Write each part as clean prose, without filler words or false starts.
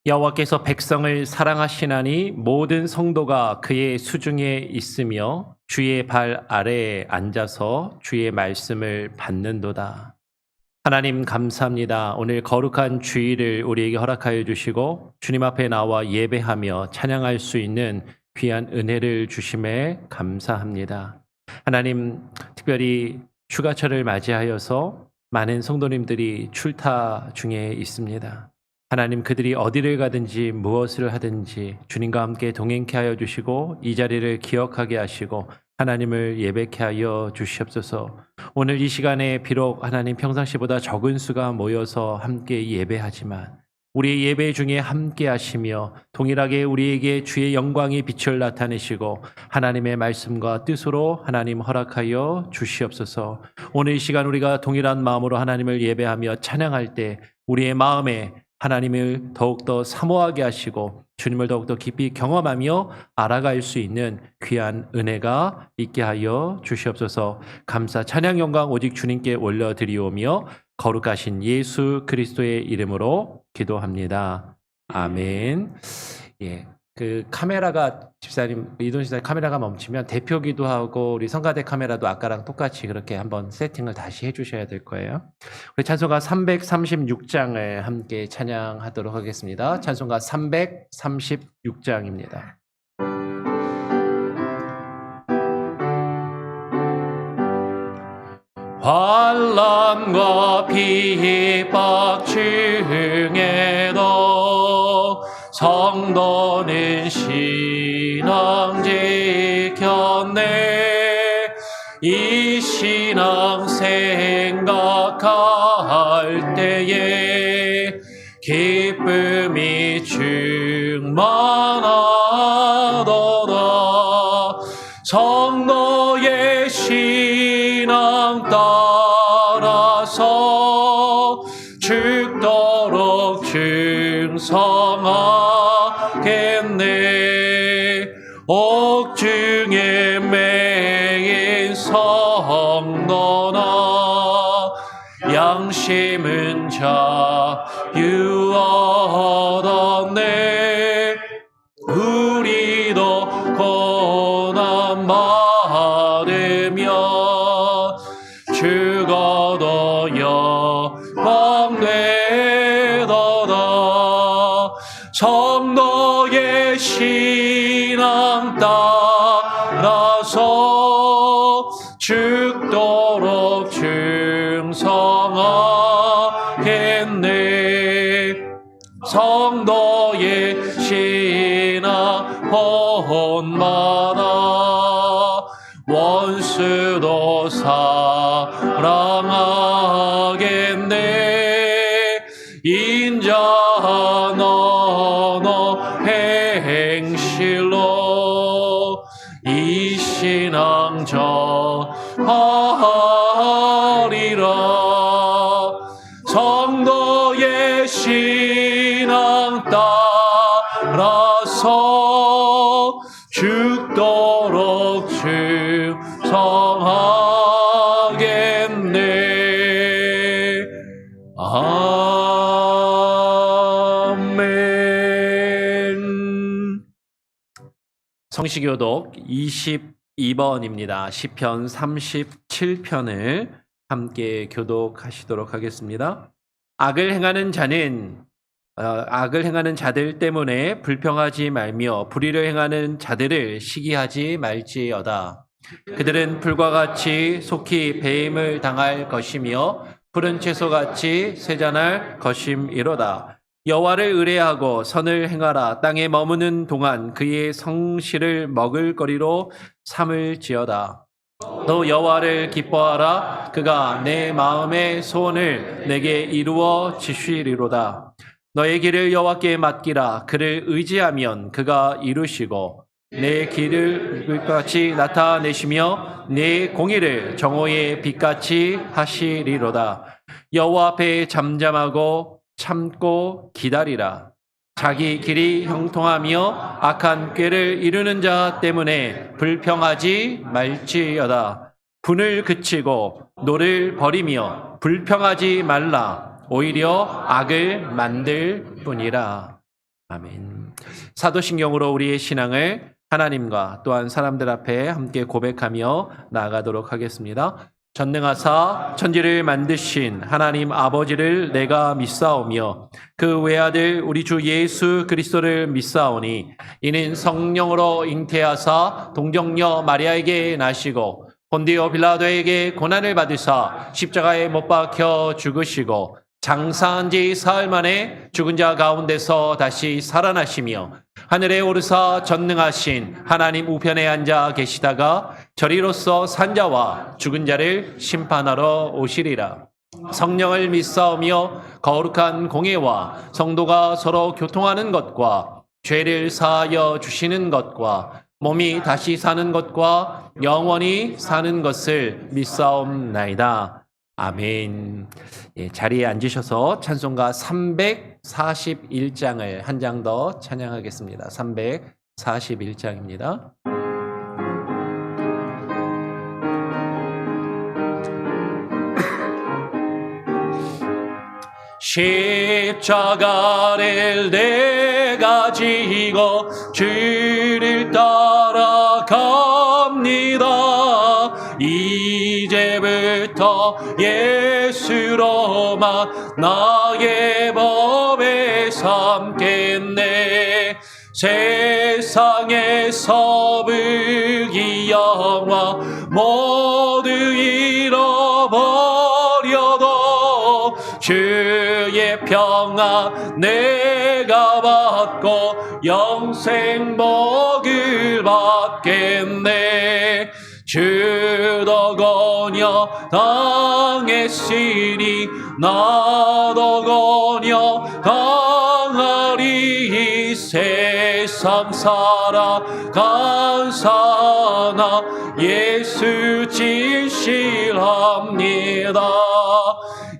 여호와께서 백성을 사랑하시나니 모든 성도가 그의 수중에 있으며 주의 발 아래에 앉아서 주의 말씀을 받는도다. 하나님 감사합니다. 오늘 거룩한 주일을 우리에게 허락하여 주시고 주님 앞에 나와 예배하며 찬양할 수 있는 귀한 은혜를 주심에 감사합니다. 하나님, 특별히 휴가철을 맞이하여서 많은 성도님들이 출타 중에 있습니다. 하나님, 그들이 어디를 가든지 무엇을 하든지 주님과 함께 동행케 하여 주시고 이 자리를 기억하게 하시고 하나님을 예배케 하여 주시옵소서. 오늘 이 시간에 비록 하나님 평상시보다 적은 수가 모여서 함께 예배하지만 우리의 예배 중에 함께 하시며 동일하게 우리에게 주의 영광의 빛을 나타내시고 하나님의 말씀과 뜻으로 하나님 허락하여 주시옵소서. 오늘 이 시간 우리가 동일한 마음으로 하나님을 예배하며 찬양할 때 우리의 마음에 하나님을 더욱더 사모하게 하시고 주님을 더욱더 깊이 경험하며 알아갈 수 있는 귀한 은혜가 있게 하여 주시옵소서. 감사 찬양 영광 오직 주님께 올려드리오며 거룩하신 예수 그리스도의 이름으로 기도합니다. 아멘. 예. 그 카메라가 집사님, 이돈 집사님 카메라가 멈추면 대표 기도하고 우리 성가대 카메라도 아까랑 똑같이 그렇게 한번 세팅을 다시 해주셔야 될 거예요. 우리 찬송가 336장을 함께 찬양하도록 하겠습니다. 찬송가 336장입니다. 환난과 핍박 중에도 성도는 신앙 지켰네. 이 신앙 생각할 때에 기쁨이 충만하도다. 성도의 신앙 따라서 죽도록 충성하겠네. 옥중에 매인 성도나 양심은 자유 얻었네. 우리도 고난 받으며 죽어도 영광 되도다. 성도의 신앙 따라서 죽도록 충성하겠네. 성도의 신앙 본받아 원수도 사랑하겠네. 인자 너너 행실로 이 신앙 전하리라. 성도의 신앙 따라서 죽도록 충성하겠네. 아멘. 성시교독 22번입니다. 시편 37편을 함께 교독하시도록 하겠습니다. 악을 행하는 자들 때문에 불평하지 말며 불의를 행하는 자들을 시기하지 말지어다. 그들은 불과 같이 속히 배임을 당할 것이며 푸른 채소같이 쇠잔할 것임이로다. 여호와를 의뢰하고 선을 행하라. 땅에 머무는 동안 그의 성실을 먹을거리로 삼을지어다. 너 여호와를 기뻐하라. 그가 내 마음의 소원을 내게 이루어 주시리로다. 너의 길을 여호와께 맡기라. 그를 의지하면 그가 이루시고 내 길을 빛같이 나타내시며 내 공의를 정오의 빛같이 하시리로다. 여호와 앞에 잠잠하고 참고 기다리라. 자기 길이 형통하며 악한 꾀를 이루는 자 때문에 불평하지 말지어다. 분을 그치고 노를 버리며 불평하지 말라. 오히려 악을 만들 뿐이라. 아멘. 사도신경으로 우리의 신앙을 하나님과 또한 사람들 앞에 함께 고백하며 나아가도록 하겠습니다. 전능하사 천지를 만드신 하나님 아버지를 내가 믿사오며 그 외아들 우리 주 예수 그리스도를 믿사오니 이는 성령으로 잉태하사 동정녀 마리아에게 나시고 본디오 빌라도에게 고난을 받으사 십자가에 못 박혀 죽으시고 장사한 지 사흘 만에 죽은 자 가운데서 다시 살아나시며 하늘에 오르사 전능하신 하나님 우편에 앉아 계시다가 저리로서 산 자와 죽은 자를 심판하러 오시리라. 성령을 믿사오며 거룩한 공예와 성도가 서로 교통하는 것과 죄를 사하여 주시는 것과 몸이 다시 사는 것과 영원히 사는 것을 믿사옵나이다. 아멘. 예, 자리에 앉으셔서 찬송가 341장을 한 장 더 찬양하겠습니다. 341장입니다. 십자가를 내가 지고 주를 따라갑니다. 이제부터 예수로만 나의 법에 삼겠네. 세상에서 부귀 영화 모두 잃어버려도 주의 평안 내가 받고 영생 복을 받겠네. 주도 권여 당했으니 나도 권여 당하리. 세상 살아간 사나 예수 진실합니다.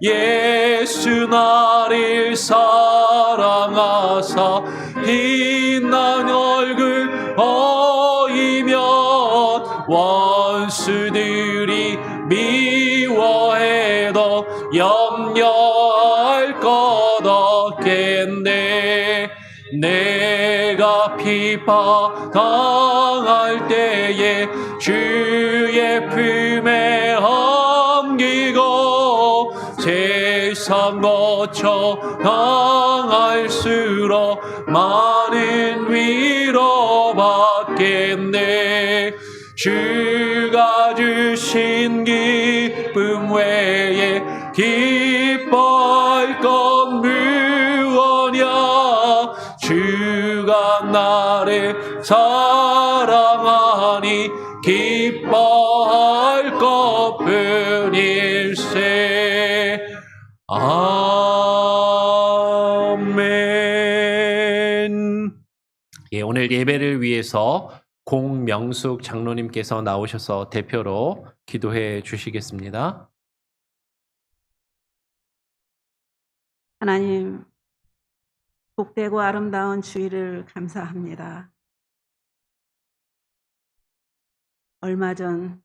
예수 나를 사랑하사 빛난 얼굴 보이면 원수들이 미워해도 염려할 것 없겠네. 내가 비파 당할 때에 주의 품에 안기고 세상 거쳐 당할수록 많은 위로 받겠네. 주가 주신 기쁨 외에 기뻐할 것 무엇냐. 주가 나를 사랑하니 기뻐할 것뿐일세. 아멘. 예, 오늘 예배를 위해서 공명숙 장로님께서 나오셔서 대표로 기도해 주시겠습니다. 하나님, 복되고 아름다운 주일을 감사합니다. 얼마 전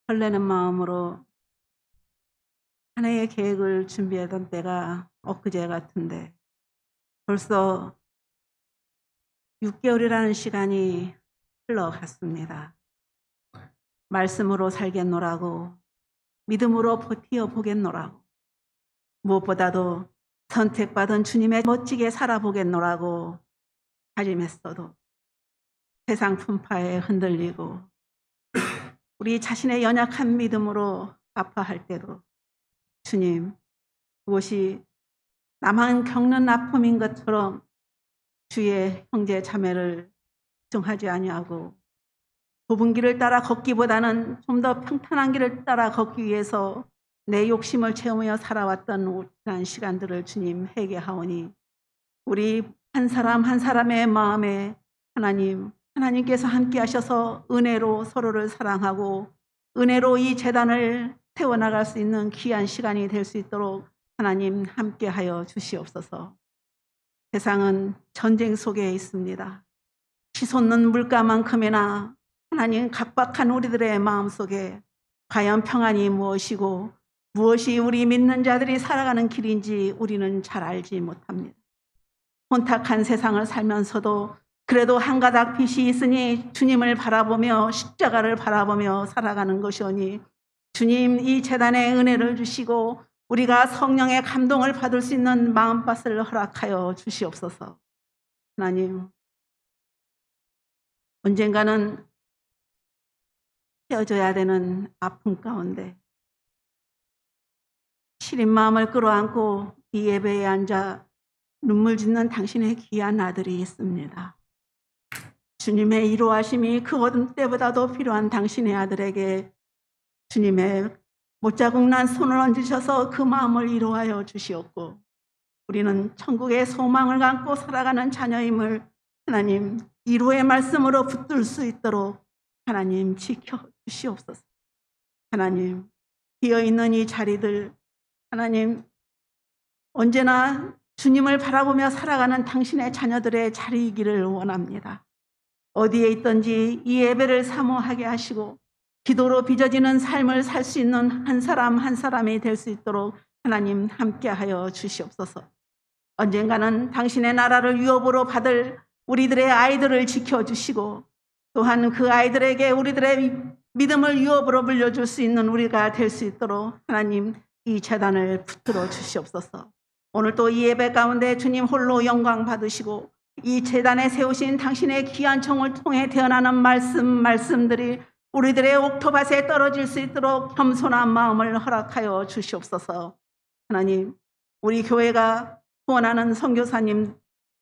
설레는 마음으로 한 해의 계획을 준비하던 때가 엊그제 같은데 벌써 6개월이라는 시간이 흘러갔습니다. 말씀으로 살겠노라고, 믿음으로 버티어 보겠노라고, 무엇보다도 선택받은 주님의 멋지게 살아보겠노라고 다짐했어도 세상 풍파에 흔들리고 우리 자신의 연약한 믿음으로 아파할 때도 주님, 그것이 나만 겪는 아픔인 것처럼 주의 형제 자매를 걱정하지 아니하고 좁은 길을 따라 걷기보다는 좀 더 평탄한 길을 따라 걷기 위해서 내 욕심을 채우며 살아왔던 지난 시간들을 주님 회개하오니 우리 한 사람 한 사람의 마음에 하나님께서 함께 하셔서 은혜로 서로를 사랑하고 은혜로 이 재단을 세워나갈 수 있는 귀한 시간이 될 수 있도록 하나님 함께하여 주시옵소서. 세상은 전쟁 속에 있습니다. 치솟는 물가만큼이나 하나님 각박한 우리들의 마음속에 과연 평안이 무엇이고 무엇이 우리 믿는 자들이 살아가는 길인지 우리는 잘 알지 못합니다. 혼탁한 세상을 살면서도 그래도 한 가닥 빛이 있으니 주님을 바라보며 십자가를 바라보며 살아가는 것이오니 주님 이 재단에 은혜를 주시고 우리가 성령의 감동을 받을 수 있는 마음밭을 허락하여 주시옵소서. 하나님, 언젠가는 헤어져야 되는 아픔 가운데 시린 마음을 끌어안고 이 예배에 앉아 눈물 짓는 당신의 귀한 아들이 있습니다. 주님의 이루하심이 그 어떤 때보다도 필요한 당신의 아들에게 주님의 못자국 난 손을 얹으셔서 그 마음을 이루하여 주시옵고 우리는 천국의 소망을 안고 살아가는 자녀임을 하나님 이루의 말씀으로 붙들 수 있도록 하나님 지켜주시옵소서. 하나님 비어있는 이 자리들 하나님 언제나 주님을 바라보며 살아가는 당신의 자녀들의 자리이기를 원합니다. 어디에 있든지 이 예배를 사모하게 하시고 기도로 빚어지는 삶을 살 수 있는 한 사람 한 사람이 될 수 있도록 하나님 함께하여 주시옵소서. 언젠가는 당신의 나라를 유업으로 받을 우리들의 아이들을 지켜주시고 또한 그 아이들에게 우리들의 믿음을 유업으로 물려줄 수 있는 우리가 될 수 있도록 하나님 이 재단을 붙들어 주시옵소서. 오늘 또 이 예배 가운데 주님 홀로 영광 받으시고 이 재단에 세우신 당신의 귀한 청을 통해 태어나는 말씀들이 우리들의 옥토밭에 떨어질 수 있도록 겸손한 마음을 허락하여 주시옵소서. 하나님 우리 교회가 후원하는 선교사님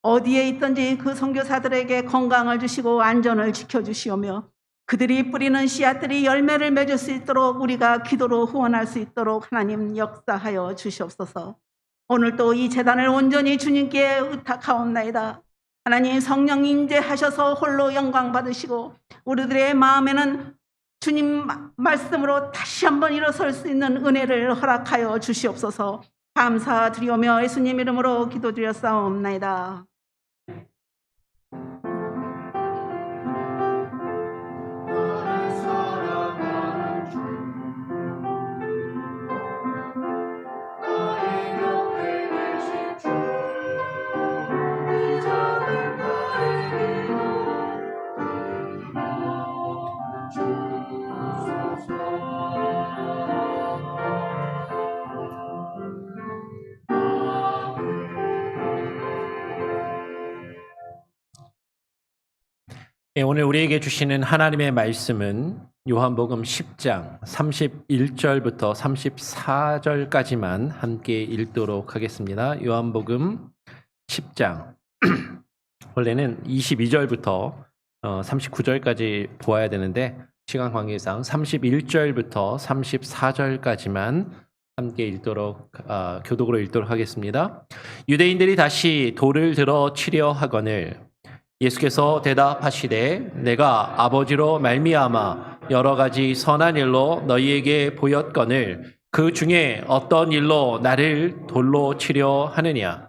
어디에 있든지 그 선교사들에게 건강을 주시고 안전을 지켜주시오며 그들이 뿌리는 씨앗들이 열매를 맺을 수 있도록 우리가 기도로 후원할 수 있도록 하나님 역사하여 주시옵소서. 오늘 또 이 재단을 온전히 주님께 의탁하옵나이다. 하나님 성령 인재하셔서 홀로 영광 받으시고 우리들의 마음에는 주님 말씀으로 다시 한번 일어설 수 있는 은혜를 허락하여 주시옵소서. 감사드리오며 예수님 이름으로 기도드렸사옵나이다. 예, 오늘 우리에게 주시는 하나님의 말씀은 요한복음 10장 31절부터 34절까지만 함께 읽도록 하겠습니다. 요한복음 10장 원래는 22절부터 39절까지 보아야 되는데 시간 관계상 31절부터 34절까지만 함께 읽도록 교독으로 읽도록 하겠습니다. 유대인들이 다시 돌을 들어 치려 하거늘 예수께서 대답하시되 내가 아버지로 말미암아 여러 가지 선한 일로 너희에게 보였거늘 그 중에 어떤 일로 나를 돌로 치려 하느냐.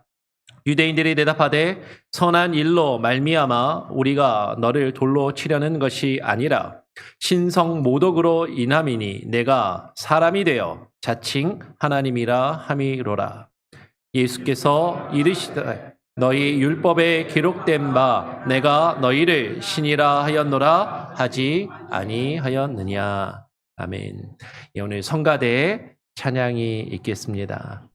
유대인들이 대답하되 선한 일로 말미암아 우리가 너를 돌로 치려는 것이 아니라 신성 모독으로 인함이니 내가 사람이 되어 자칭 하나님이라 함이로라. 예수께서 이르시되 너희 율법에 기록된 바 내가 너희를 신이라 하였노라 하지 아니하였느냐. 아멘. 예, 오늘 성가대에 찬양이 있겠습니다.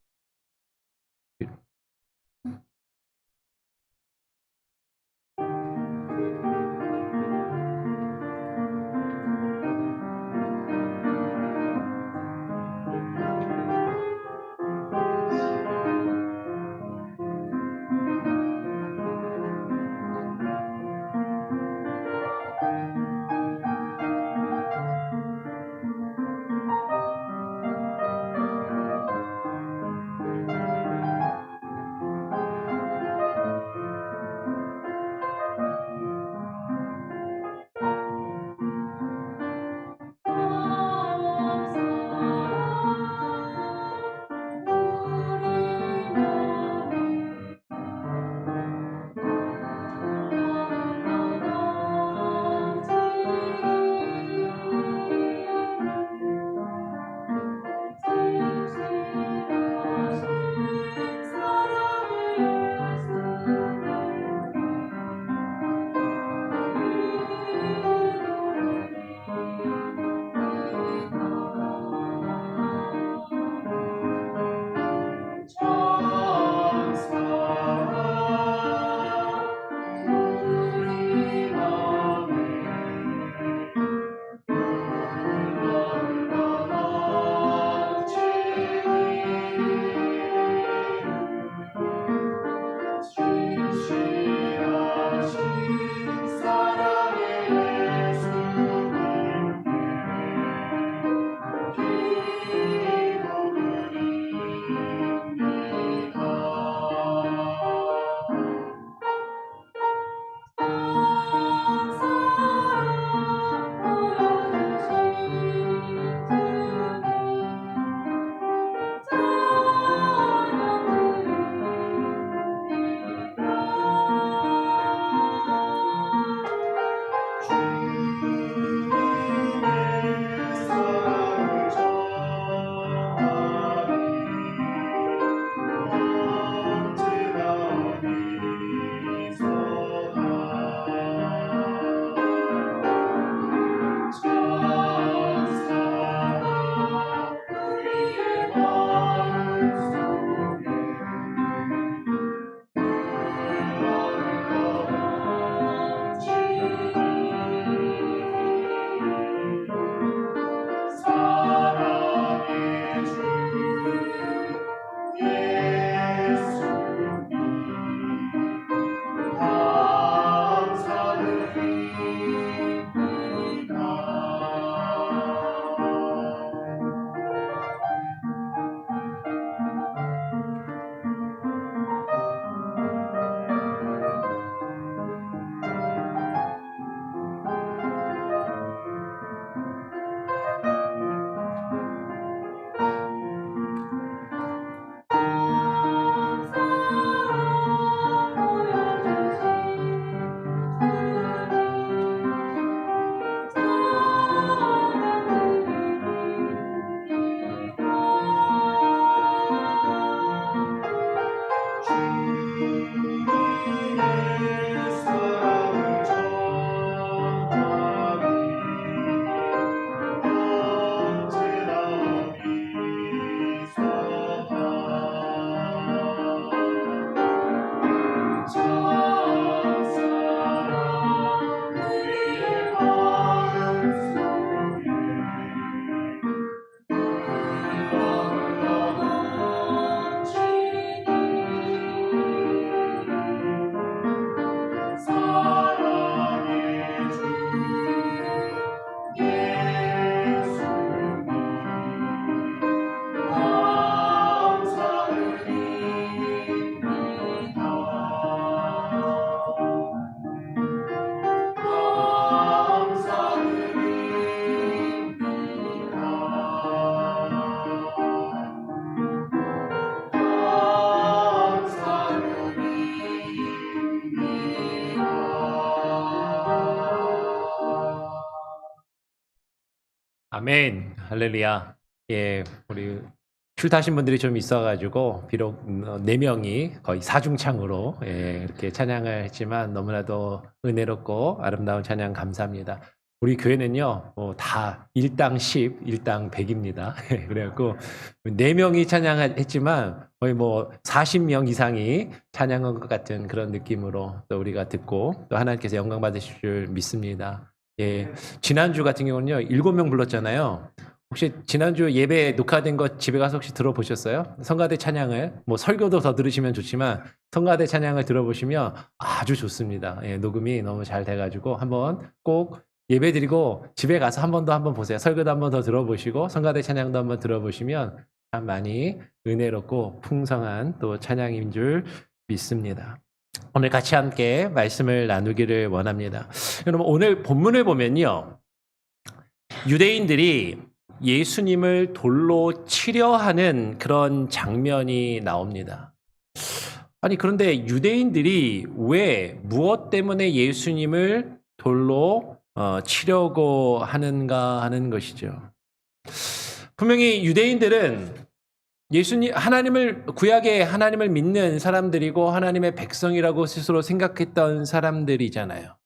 아멘. 할렐루야. 예, 우리 출타하신 분들이 좀 있어가지고 비록 4명이 거의 사중창으로 이렇게 찬양을 했지만 너무나도 은혜롭고 아름다운 찬양 감사합니다. 우리 교회는요, 다 1당 10, 1당 100입니다. 그래갖고 4명이 찬양했지만 거의 40명 이상이 찬양한 것 같은 그런 느낌으로 또 우리가 듣고 또 하나님께서 영광 받으실 줄 믿습니다. 예, 지난주 같은 경우는요, 7명 불렀잖아요. 혹시 지난주 예배 녹화된 거 집에 가서 혹시 들어보셨어요? 성가대 찬양을, 설교도 더 들으시면 좋지만 성가대 찬양을 들어보시면 아주 좋습니다. 예, 녹음이 너무 잘 돼가지고 한번 꼭 예배 드리고 집에 가서 한 번 더 한번 보세요. 설교도 한 번 더 들어보시고 성가대 찬양도 한번 들어보시면 참 많이 은혜롭고 풍성한 또 찬양인 줄 믿습니다. 오늘 같이 함께 말씀을 나누기를 원합니다. 여러분, 오늘 본문을 보면요, 유대인들이 예수님을 돌로 치려 하는 그런 장면이 나옵니다. 아니, 그런데 유대인들이 왜, 무엇 때문에 예수님을 돌로 치려고 하는가 하는 것이죠. 분명히 유대인들은 구약의 하나님을 믿는 사람들이고 하나님의 백성이라고 스스로 생각했던 사람들이잖아요.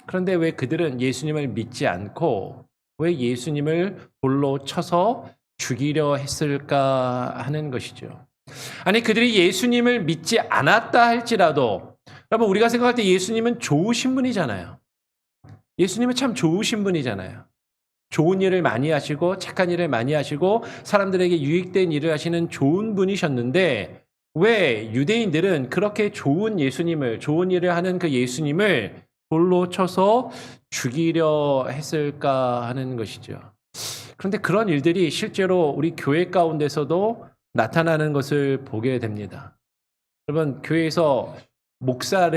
그런데 왜 그들은 예수님을 믿지 않고 왜 예수님을 돌로 쳐서 죽이려 했을까 하는 것이죠. 아니, 그들이 예수님을 믿지 않았다 할지라도, 여러분, 우리가 생각할 때 예수님은 좋으신 분이잖아요. 예수님은 참 좋으신 분이잖아요. 좋은 일을 많이 하시고 착한 일을 많이 하시고 사람들에게 유익된 일을 하시는 좋은 분이셨는데, 왜 유대인들은 그렇게 좋은 일을 하는 그 예수님을 돌로 쳐서 죽이려 했을까 하는 것이죠. 그런데 그런 일들이 실제로 우리 교회 가운데서도 나타나는 것을 보게 됩니다. 여러분, 교회에서 목사가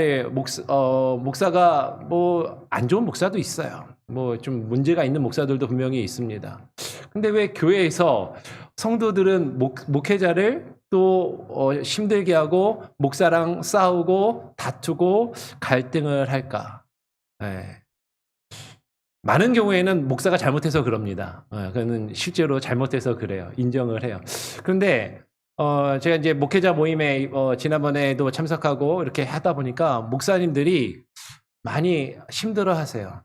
안 좋은 목사도 있어요. 좀 문제가 있는 목사들도 분명히 있습니다. 근데 왜 교회에서 성도들은 목회자를 또 힘들게 하고 목사랑 싸우고 다투고 갈등을 할까? 네. 많은 경우에는 목사가 잘못해서 그럽니다. 그는 실제로 잘못해서 그래요. 인정을 해요. 그런데 제가 이제 목회자 모임에 지난번에도 참석하고 이렇게 하다 보니까 목사님들이 많이 힘들어하세요.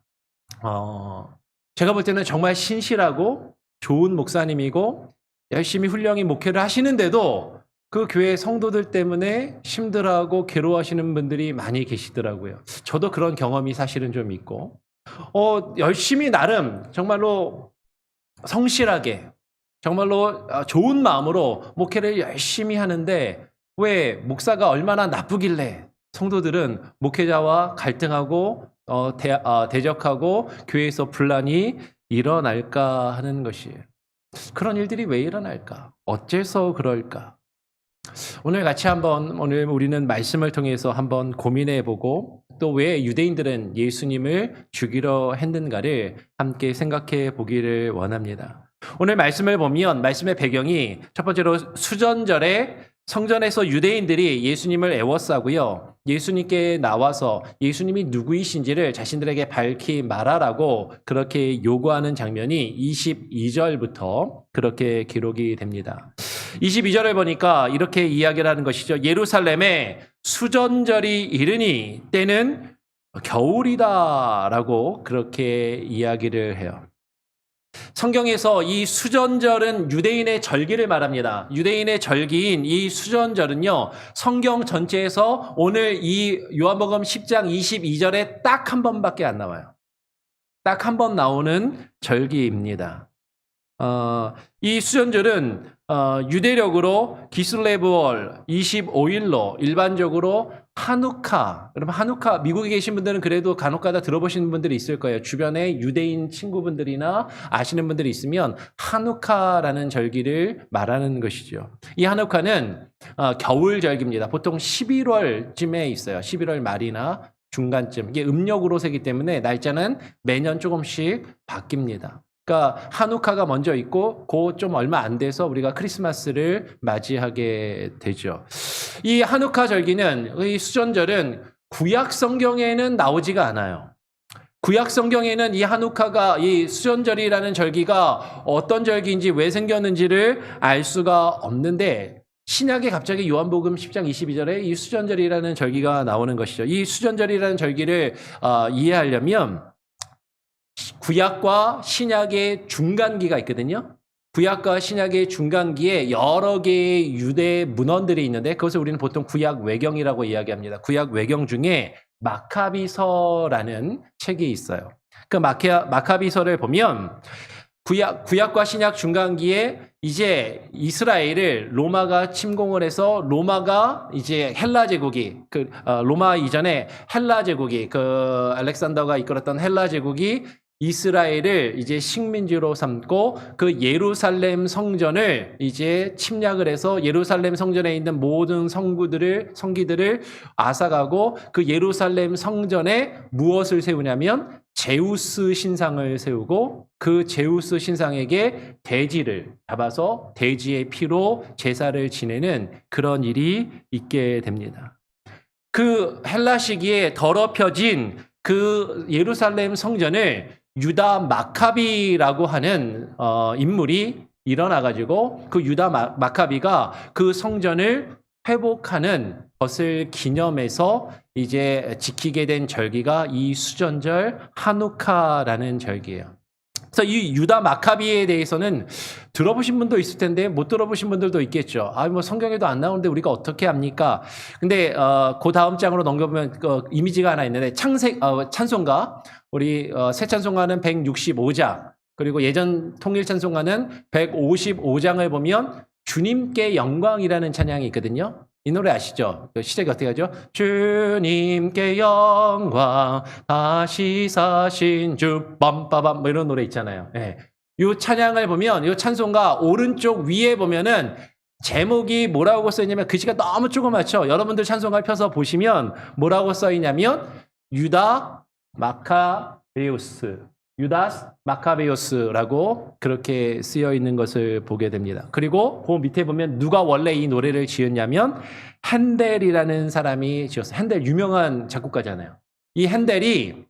제가 볼 때는 정말 신실하고 좋은 목사님이고 열심히 훌륭히 목회를 하시는데도 그 교회 성도들 때문에 힘들어하고 괴로워하시는 분들이 많이 계시더라고요. 저도 그런 경험이 사실은 좀 있고, 열심히 나름 정말로 성실하게 정말로 좋은 마음으로 목회를 열심히 하는데 왜 목사가 얼마나 나쁘길래 성도들은 목회자와 갈등하고 대적하고 교회에서 분란이 일어날까 하는 것이에요. 그런 일들이 왜 일어날까? 어째서 그럴까? 오늘 우리는 말씀을 통해서 한번 고민해보고 또 왜 유대인들은 예수님을 죽이려 했는가를 함께 생각해 보기를 원합니다. 오늘 말씀을 보면 말씀의 배경이 첫 번째로 수전절에 성전에서 유대인들이 예수님을 애워싸고요. 예수님께 나와서 예수님이 누구이신지를 자신들에게 밝히 말하라고 그렇게 요구하는 장면이 22절부터 그렇게 기록이 됩니다. 22절을 보니까 이렇게 이야기를 하는 것이죠. 예루살렘에 수전절이 이르니 때는 겨울이다라고 그렇게 이야기를 해요. 성경에서 이 수전절은 유대인의 절기를 말합니다. 유대인의 절기인 이 수전절은요, 성경 전체에서 오늘 이 요한복음 10장 22절에 딱 한 번밖에 안 나와요. 딱 한 번 나오는 절기입니다. 이 수전절은 유대력으로 기슬레브월 25일로 일반적으로 하누카, 여러분 하누카 미국에 계신 분들은 그래도 간혹가다 들어보시는 분들이 있을 거예요. 주변에 유대인 친구분들이나 아시는 분들이 있으면 하누카라는 절기를 말하는 것이죠. 이 하누카는 겨울 절기입니다. 보통 11월쯤에 있어요. 11월 말이나 중간쯤. 이게 음력으로 세기 때문에 날짜는 매년 조금씩 바뀝니다. 그러니까 하누카가 먼저 있고 그 좀 얼마 안 돼서 우리가 크리스마스를 맞이하게 되죠. 이 하누카 절기는 이 수전절은 구약 성경에는 나오지가 않아요. 구약 성경에는 이 하누카가 이 수전절이라는 절기가 어떤 절기인지 왜 생겼는지를 알 수가 없는데 신약에 갑자기 요한복음 10장 22절에 이 수전절이라는 절기가 나오는 것이죠. 이 수전절이라는 절기를 이해하려면 구약과 신약의 중간기가 있거든요. 구약과 신약의 중간기에 여러 개의 유대 문헌들이 있는데 그것을 우리는 보통 구약 외경이라고 이야기합니다. 구약 외경 중에 마카비서라는 책이 있어요. 그 마카비서를 보면 구약과 신약 중간기에 이제 이스라엘을 로마가 침공을 해서 로마가 이제 헬라 제국이 로마 이전에 헬라 제국이 알렉산더가 이끌었던 헬라 제국이 이스라엘을 이제 식민지로 삼고 그 예루살렘 성전을 이제 침략을 해서 예루살렘 성전에 있는 모든 성기들을 앗아가고 그 예루살렘 성전에 무엇을 세우냐면 제우스 신상을 세우고 그 제우스 신상에게 돼지를 잡아서 돼지의 피로 제사를 지내는 그런 일이 있게 됩니다. 그 헬라 시기에 더럽혀진 그 예루살렘 성전을 유다 마카비라고 하는 인물이 일어나가지고 그 유다 마카비가 그 성전을 회복하는 것을 기념해서 이제 지키게 된 절기가 이 수전절 하누카라는 절기예요. 그래서 이 유다 마카비에 대해서는 들어보신 분도 있을 텐데 못 들어보신 분들도 있겠죠. 뭐 성경에도 안 나오는데 우리가 어떻게 합니까? 근데 그 다음 장으로 넘겨보면 이미지가 하나 있는데 찬송가 우리 새 찬송가는 165장 그리고 예전 통일 찬송가는 155장을 보면 주님께 영광이라는 찬양이 있거든요. 이 노래 아시죠? 시작이 어떻게 하죠? 주님께 영광 다시 사신 주 빰빠밤 뭐 이런 노래 있잖아요. 네. 이 찬양을 보면 이 찬송가 오른쪽 위에 보면은 제목이 뭐라고 써있냐면 글씨가 너무 조그맣죠. 여러분들 찬송가 펴서 보시면 뭐라고 써있냐면 유다스 마카베오스라고 그렇게 쓰여 있는 것을 보게 됩니다. 그리고 그 밑에 보면 누가 원래 이 노래를 지었냐면 핸델이라는 사람이 지었어요. 핸델 유명한 작곡가잖아요. 이 핸델이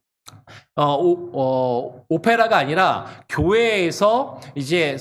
오페라가 아니라 교회에서 이제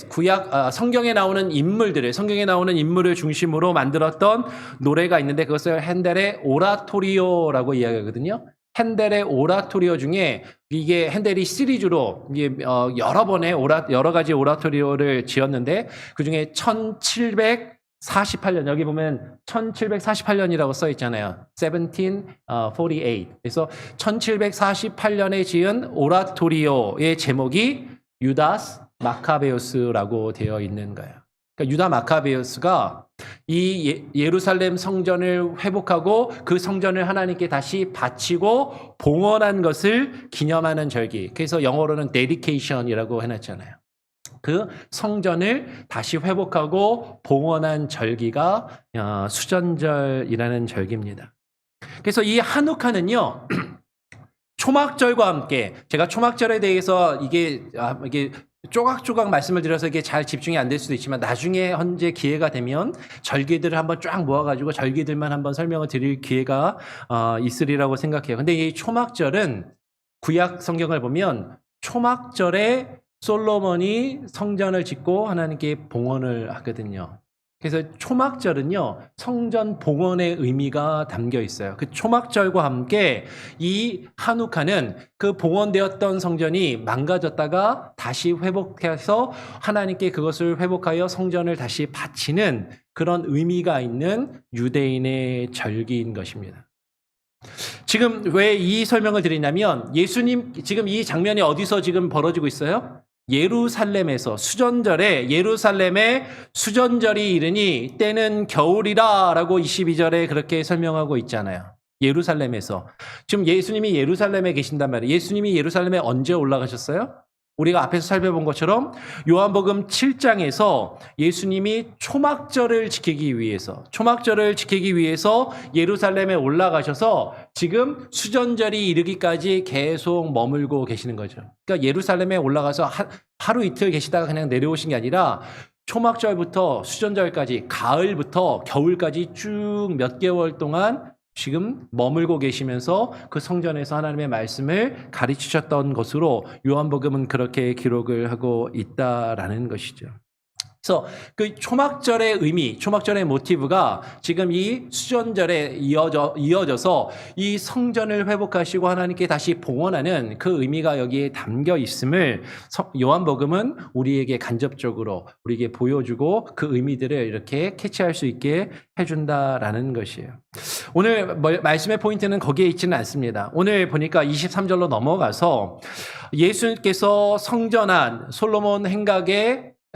성경에 나오는 인물을 중심으로 만들었던 노래가 있는데 그것을 핸델의 오라토리오라고 이야기하거든요. 핸델의 오라토리오 중에 이게 핸델이 시리즈로 이게 여러 가지 오라토리오를 지었는데 그 중에 1748년 여기 보면 1748년이라고 써 있잖아요. 1748. 그래서 1748년에 지은 오라토리오의 제목이 유다스 마카베우스라고 되어 있는 거예요. 그러니까 유다 마카베우스가 이 예루살렘 성전을 회복하고 그 성전을 하나님께 다시 바치고 봉헌한 것을 기념하는 절기. 그래서 영어로는 dedication이라고 해놨잖아요. 그 성전을 다시 회복하고 봉헌한 절기가 수전절이라는 절기입니다. 그래서 이 하누카는요. 초막절과 함께 제가 초막절에 대해서 이게 조각조각 말씀을 드려서 이게 잘 집중이 안 될 수도 있지만 나중에 현재 기회가 되면 절기들을 한번 쫙 모아가지고 절기들만 한번 설명을 드릴 기회가 있으리라고 생각해요. 근데 이 초막절은 구약 성경을 보면 초막절에 솔로몬이 성전을 짓고 하나님께 봉헌을 하거든요. 그래서 초막절은요, 성전 봉헌의 의미가 담겨 있어요. 그 초막절과 함께 이 하누카는 그 봉헌되었던 성전이 망가졌다가 다시 회복해서 하나님께 그것을 회복하여 성전을 다시 바치는 그런 의미가 있는 유대인의 절기인 것입니다. 지금 왜 이 설명을 드리냐면 예수님, 지금 이 장면이 어디서 지금 벌어지고 있어요? 예루살렘에서 수전절에 예루살렘에 수전절이 이르니 때는 겨울이라 라고 22절에 그렇게 설명하고 있잖아요. 예루살렘에서. 지금 예수님이 예루살렘에 계신단 말이에요. 예수님이 예루살렘에 언제 올라가셨어요? 우리가 앞에서 살펴본 것처럼 요한복음 7장에서 예수님이 초막절을 지키기 위해서 예루살렘에 올라가셔서 지금 수전절이 이르기까지 계속 머물고 계시는 거죠. 그러니까 예루살렘에 올라가서 하루 이틀 계시다가 그냥 내려오신 게 아니라 초막절부터 수전절까지 가을부터 겨울까지 쭉 몇 개월 동안 지금 머물고 계시면서 그 성전에서 하나님의 말씀을 가르치셨던 것으로 요한복음은 그렇게 기록을 하고 있다라는 것이죠. 그래서 그 초막절의 의미, 초막절의 모티브가 지금 이 수전절에 이어져서 이 성전을 회복하시고 하나님께 다시 봉헌하는 그 의미가 여기에 담겨 있음을 요한복음은 우리에게 간접적으로 우리에게 보여주고 그 의미들을 이렇게 캐치할 수 있게 해준다라는 것이에요. 오늘 말씀의 포인트는 거기에 있지는 않습니다. 오늘 보니까 23절로 넘어가서 예수님께서 성전한 솔로몬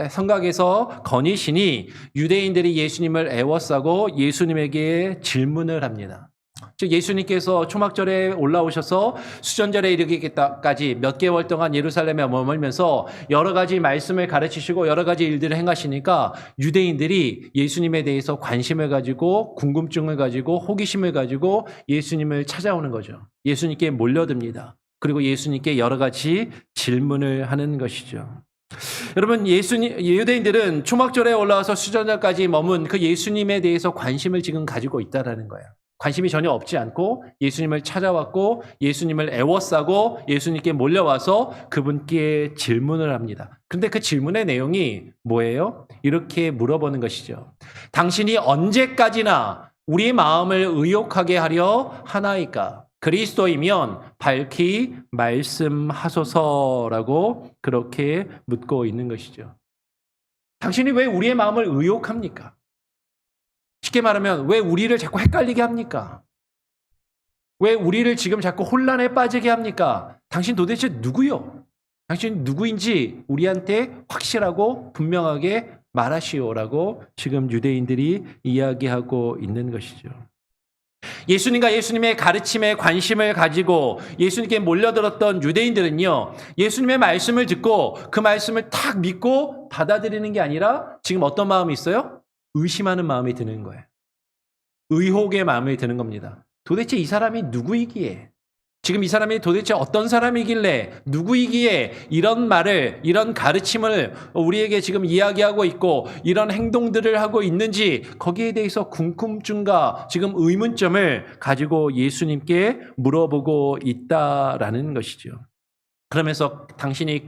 성곽에서 거니시니 유대인들이 예수님을 애워싸고 예수님에게 질문을 합니다. 즉 예수님께서 초막절에 올라오셔서 수전절에 이르기까지 몇 개월 동안 예루살렘에 머물면서 여러 가지 말씀을 가르치시고 여러 가지 일들을 행하시니까 유대인들이 예수님에 대해서 관심을 가지고 궁금증을 가지고 호기심을 가지고 예수님을 찾아오는 거죠. 예수님께 몰려듭니다. 그리고 예수님께 여러 가지 질문을 하는 것이죠. 여러분, 유대인들은 초막절에 올라와서 수전절까지 머문 그 예수님에 대해서 관심을 지금 가지고 있다라는 거예요. 관심이 전혀 없지 않고 예수님을 찾아왔고 예수님을 애워싸고 예수님께 몰려와서 그분께 질문을 합니다. 그런데 그 질문의 내용이 뭐예요? 이렇게 물어보는 것이죠. 당신이 언제까지나 우리 마음을 의욕하게 하려 하나이까? 그리스도이면 밝히 말씀하소서라고 그렇게 묻고 있는 것이죠. 당신이 왜 우리의 마음을 의욕합니까? 쉽게 말하면 왜 우리를 자꾸 헷갈리게 합니까? 왜 우리를 지금 자꾸 혼란에 빠지게 합니까? 당신 도대체 누구요? 당신 누구인지 우리한테 확실하고 분명하게 말하시오라고 지금 유대인들이 이야기하고 있는 것이죠. 예수님과 예수님의 가르침에 관심을 가지고 예수님께 몰려들었던 유대인들은요, 예수님의 말씀을 듣고 그 말씀을 탁 믿고 받아들이는 게 아니라 지금 어떤 마음이 있어요? 의심하는 마음이 드는 거예요. 의혹의 마음이 드는 겁니다. 도대체 이 사람이 누구이기에? 지금 이 사람이 도대체 어떤 사람이길래 누구이기에 이런 말을, 이런 가르침을 우리에게 지금 이야기하고 있고 이런 행동들을 하고 있는지 거기에 대해서 궁금증과 지금 의문점을 가지고 예수님께 물어보고 있다라는 것이죠. 그러면서 당신이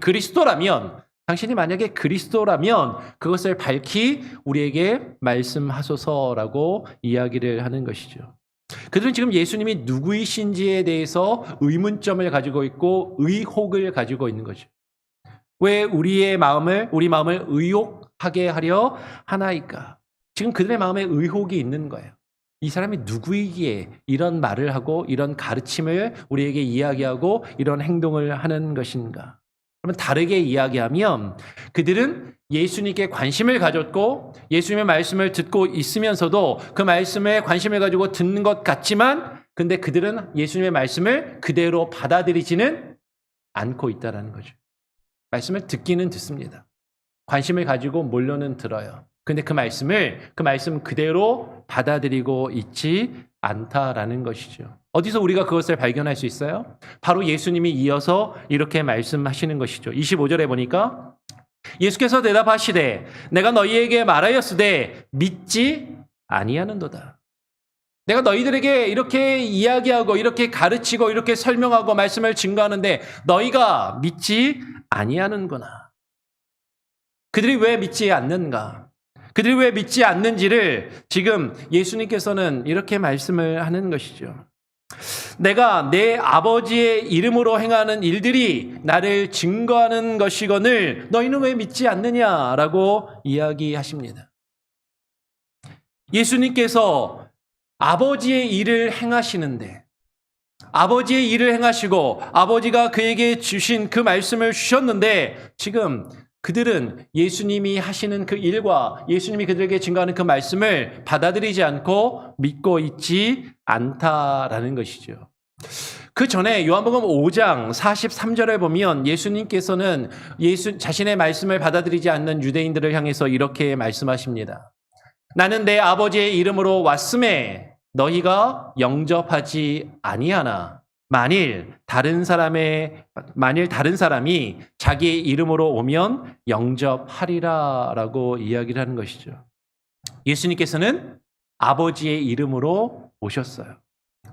만약에 그리스도라면 그것을 밝히 우리에게 말씀하소서라고 이야기를 하는 것이죠. 그들은 지금 예수님이 누구이신지에 대해서 의문점을 가지고 있고 의혹을 가지고 있는 거죠. 왜 우리 마음을 의혹하게 하려 하나이까? 지금 그들의 마음에 의혹이 있는 거예요. 이 사람이 누구이기에 이런 말을 하고 이런 가르침을 우리에게 이야기하고 이런 행동을 하는 것인가? 그러면 다르게 이야기하면 그들은 예수님께 관심을 가졌고 예수님의 말씀을 듣고 있으면서도 그 말씀에 관심을 가지고 듣는 것 같지만 근데 그들은 예수님의 말씀을 그대로 받아들이지는 않고 있다는 거죠. 말씀을 듣기는 듣습니다. 관심을 가지고 몰려는 들어요. 근데 그 말씀 그대로 받아들이고 있지 않다라는 것이죠. 어디서 우리가 그것을 발견할 수 있어요? 바로 예수님이 이어서 이렇게 말씀하시는 것이죠. 25절에 보니까 예수께서 대답하시되 내가 너희에게 말하였으되 믿지 아니하는도다. 내가 너희들에게 이렇게 이야기하고 이렇게 가르치고 이렇게 설명하고 말씀을 증거하는데 너희가 믿지 아니하는구나. 그들이 왜 믿지 않는가? 그들이 왜 믿지 않는지를 지금 예수님께서는 이렇게 말씀을 하는 것이죠. 내가 내 아버지의 이름으로 행하는 일들이 나를 증거하는 것이거늘 너희는 왜 믿지 않느냐라고 이야기하십니다. 예수님께서 아버지의 일을 행하시는데 아버지의 일을 행하시고 아버지가 그에게 주신 그 말씀을 주셨는데 지금 그들은 예수님이 하시는 그 일과 예수님이 그들에게 증거하는 그 말씀을 받아들이지 않고 믿고 있지 않다라는 것이죠. 그 전에 요한복음 5장 43절에 보면 예수님께서는 자신의 말씀을 받아들이지 않는 유대인들을 향해서 이렇게 말씀하십니다. 나는 내 아버지의 이름으로 왔음에 너희가 영접하지 아니하나 만일 다른 사람이 자기의 이름으로 오면 영접하리라라고 이야기를 하는 것이죠. 예수님께서는 아버지의 이름으로 오셨어요.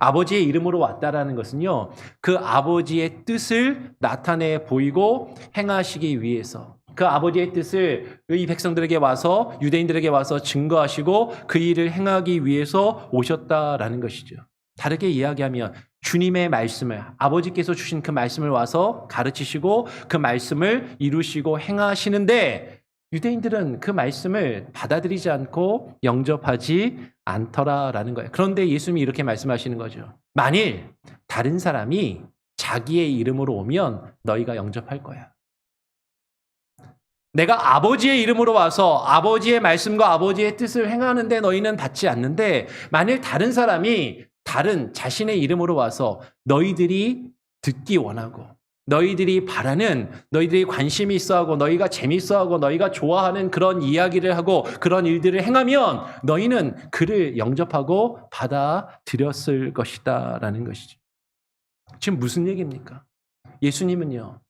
아버지의 이름으로 왔다라는 것은요, 그 아버지의 뜻을 나타내 보이고 행하시기 위해서, 그 아버지의 뜻을 이 백성들에게 와서, 유대인들에게 와서 증거하시고 그 일을 행하기 위해서 오셨다라는 것이죠. 다르게 이야기하면 주님의 말씀을, 아버지께서 주신 그 말씀을 와서 가르치시고 그 말씀을 이루시고 행하시는데, 유대인들은 그 말씀을 받아들이지 않고 영접하지 않더라라는 거예요. 그런데 예수님이 이렇게 말씀하시는 거죠. 만일 다른 사람이 자기의 이름으로 오면 너희가 영접할 거야. 내가 아버지의 이름으로 와서 아버지의 말씀과 아버지의 뜻을 행하는데 너희는 받지 않는데, 만일 다른 사람이 다른 자신의 이름으로 와서 너희들이 듣기 원하고 너희들이 바라는, 너희들이 관심이 있어하고 너희가 재밌어하고 너희가 좋아하는 그런 이야기를 하고 그런 일들을 행하면 너희는 그를 영접하고 받아들였을 것이다 라는 것이죠. 지금 무슨 얘기입니까? 예수님은요,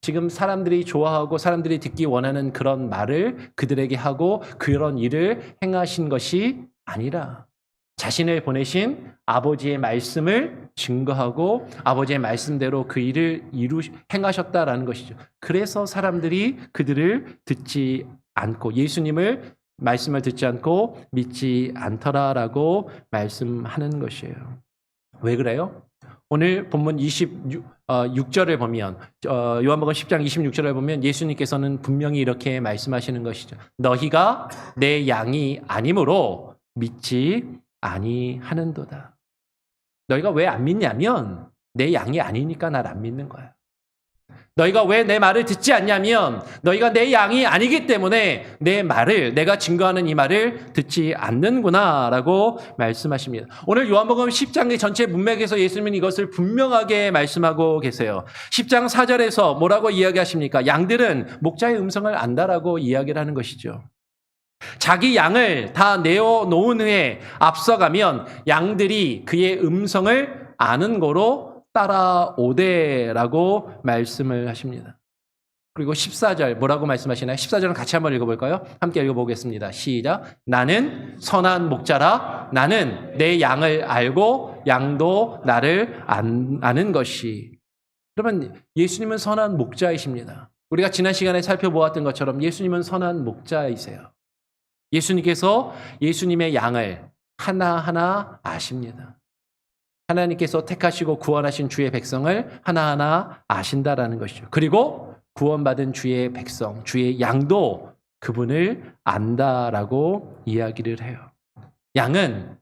지금 사람들이 좋아하고 사람들이 듣기 원하는 그런 말을 그들에게 하고 그런 일을 행하신 것이 아니라 자신을 보내신 아버지의 말씀을 증거하고 아버지의 말씀대로 그 일을 행하셨다라는 것이죠. 그래서 사람들이 그들을 듣지 않고, 예수님을 말씀을 듣지 않고 믿지 않더라라고 말씀하는 것이에요. 왜 그래요? 오늘 본문 26절을 보면, 요한복음 10장 26절을 보면 예수님께서는 분명히 이렇게 말씀하시는 것이죠. 너희가 내 양이 아니므로 믿지 아니하는도다. 너희가 왜 안 믿냐면 내 양이 아니니까 날 안 믿는 거야. 너희가 왜 내 말을 듣지 않냐면 너희가 내 양이 아니기 때문에 내 말을, 내가 증거하는 이 말을 듣지 않는구나 라고 말씀하십니다. 오늘 요한복음 10장의 전체 문맥에서 예수님은 이것을 분명하게 말씀하고 계세요. 10장 4절에서 뭐라고 이야기하십니까? 양들은 목자의 음성을 안다라고 이야기를 하는 것이죠. 자기 양을 다 내어놓은 후에 앞서가면 양들이 그의 음성을 아는 거로 따라오되라고 말씀을 하십니다. 그리고 14절 뭐라고 말씀하시나요? 14절은 같이 한번 읽어볼까요? 함께 읽어보겠습니다. 시작. 나는 선한 목자라. 나는 내 양을 알고 양도 나를 아는 것이. 그러면 예수님은 선한 목자이십니다. 우리가 지난 시간에 살펴보았던 것처럼 예수님은 선한 목자이세요. 예수님께서 예수님의 양을 하나하나 아십니다. 하나님께서 택하시고 구원하신 주의 백성을 하나하나 아신다라는 것이죠. 그리고 구원받은 주의 백성, 주의 양도 그분을 안다라고 이야기를 해요. 양은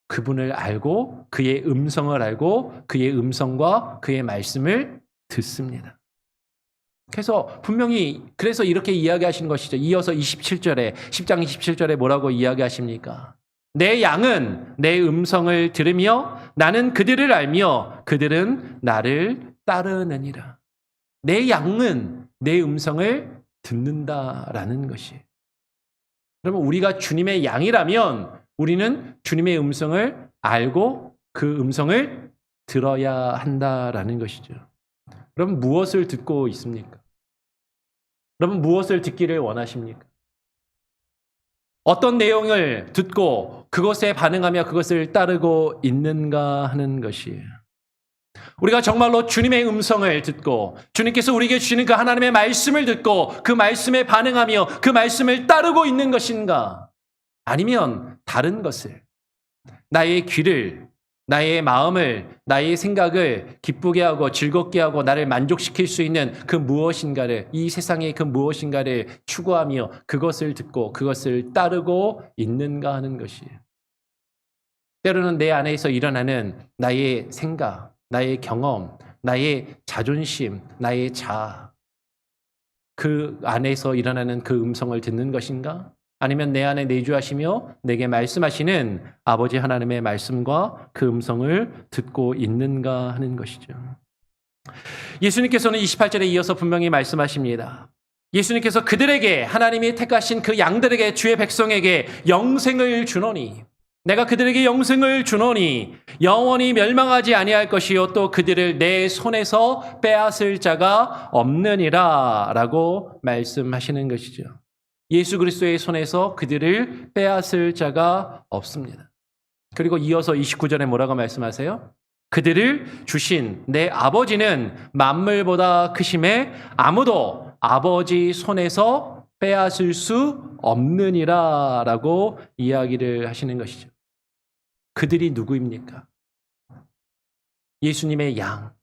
그분을 알고 그의 음성을 알고 그의 음성과 그의 말씀을 듣습니다. 그래서 분명히 그래서 이렇게 이야기하신 것이죠. 이어서 27절에 10장 27절에 뭐라고 이야기하십니까? 내 양은 내 음성을 들으며 나는 그들을 알며 그들은 나를 따르느니라. 내 양은 내 음성을 듣는다라는 것이에요. 그러면 우리가 주님의 양이라면 우리는 주님의 음성을 알고 그 음성을 들어야 한다라는 것이죠. 그럼 무엇을 듣고 있습니까? 여러분 무엇을 듣기를 원하십니까? 어떤 내용을 듣고 그것에 반응하며 그것을 따르고 있는가 하는 것이에요. 우리가 정말로 주님의 음성을 듣고 주님께서 우리에게 주시는 그 하나님의 말씀을 듣고 그 말씀에 반응하며 그 말씀을 따르고 있는 것인가? 아니면 다른 것을, 나의 귀를, 나의 마음을, 나의 생각을 기쁘게 하고 즐겁게 하고 나를 만족시킬 수 있는 그 무엇인가를, 이 세상의 그 무엇인가를 추구하며 그것을 듣고 그것을 따르고 있는가 하는 것이에요. 때로는 내 안에서 일어나는 나의 생각, 나의 경험, 나의 자존심, 나의 자아, 그 안에서 일어나는 그 음성을 듣는 것인가? 아니면 내 안에 내주하시며 내게 말씀하시는 아버지 하나님의 말씀과 그 음성을 듣고 있는가 하는 것이죠. 예수님께서는 28절에 이어서 분명히 말씀하십니다. 예수님께서 그들에게, 하나님이 택하신 그 양들에게, 주의 백성에게 영생을 주노니, 내가 그들에게 영생을 주노니 영원히 멸망하지 아니할 것이요 또 그들을 내 손에서 빼앗을 자가 없느니라 라고 말씀하시는 것이죠. 예수 그리스도의 손에서 그들을 빼앗을 자가 없습니다. 그리고 이어서 29절에 뭐라고 말씀하세요? 그들을 주신 내 아버지는 만물보다 크심에 아무도 아버지 손에서 빼앗을 수 없느니라 라고 이야기를 하시는 것이죠. 그들이 누구입니까? 예수님의 양,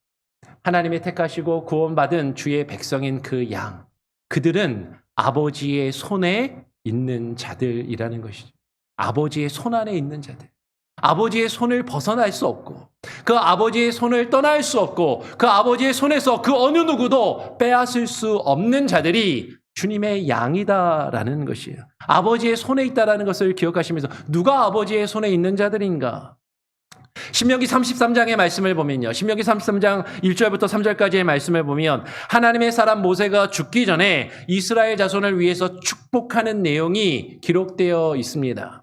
하나님의 택하시고 구원받은 주의 백성인 그 양, 그들은 아버지의 손에 있는 자들이라는 것이죠. 아버지의 손 안에 있는 자들. 아버지의 손을 벗어날 수 없고 그 아버지의 손을 떠날 수 없고 그 아버지의 손에서 그 어느 누구도 빼앗을 수 없는 자들이 주님의 양이다라는 것이에요. 아버지의 손에 있다라는 것을 기억하시면서 누가 아버지의 손에 있는 자들인가? 신명기 33장의 말씀을 보면요. 신명기 33장 1절부터 3절까지의 말씀을 보면 하나님의 사람 모세가 죽기 전에 이스라엘 자손을 위해서 축복하는 내용이 기록되어 있습니다.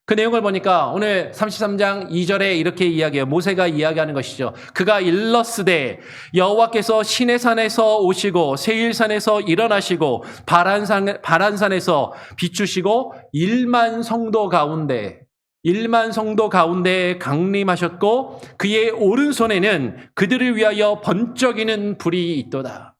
그 내용을 보니까 오늘 33장 2절에 이렇게 이야기해요. 모세가 이야기하는 것이죠. 그가 일렀으되 여호와께서 시내산에서 오시고 세일산에서 일어나시고 바란산에서 비추시고 1만 성도 가운데 강림하셨고 그의 오른손에는 그들을 위하여 번쩍이는 불이 있도다.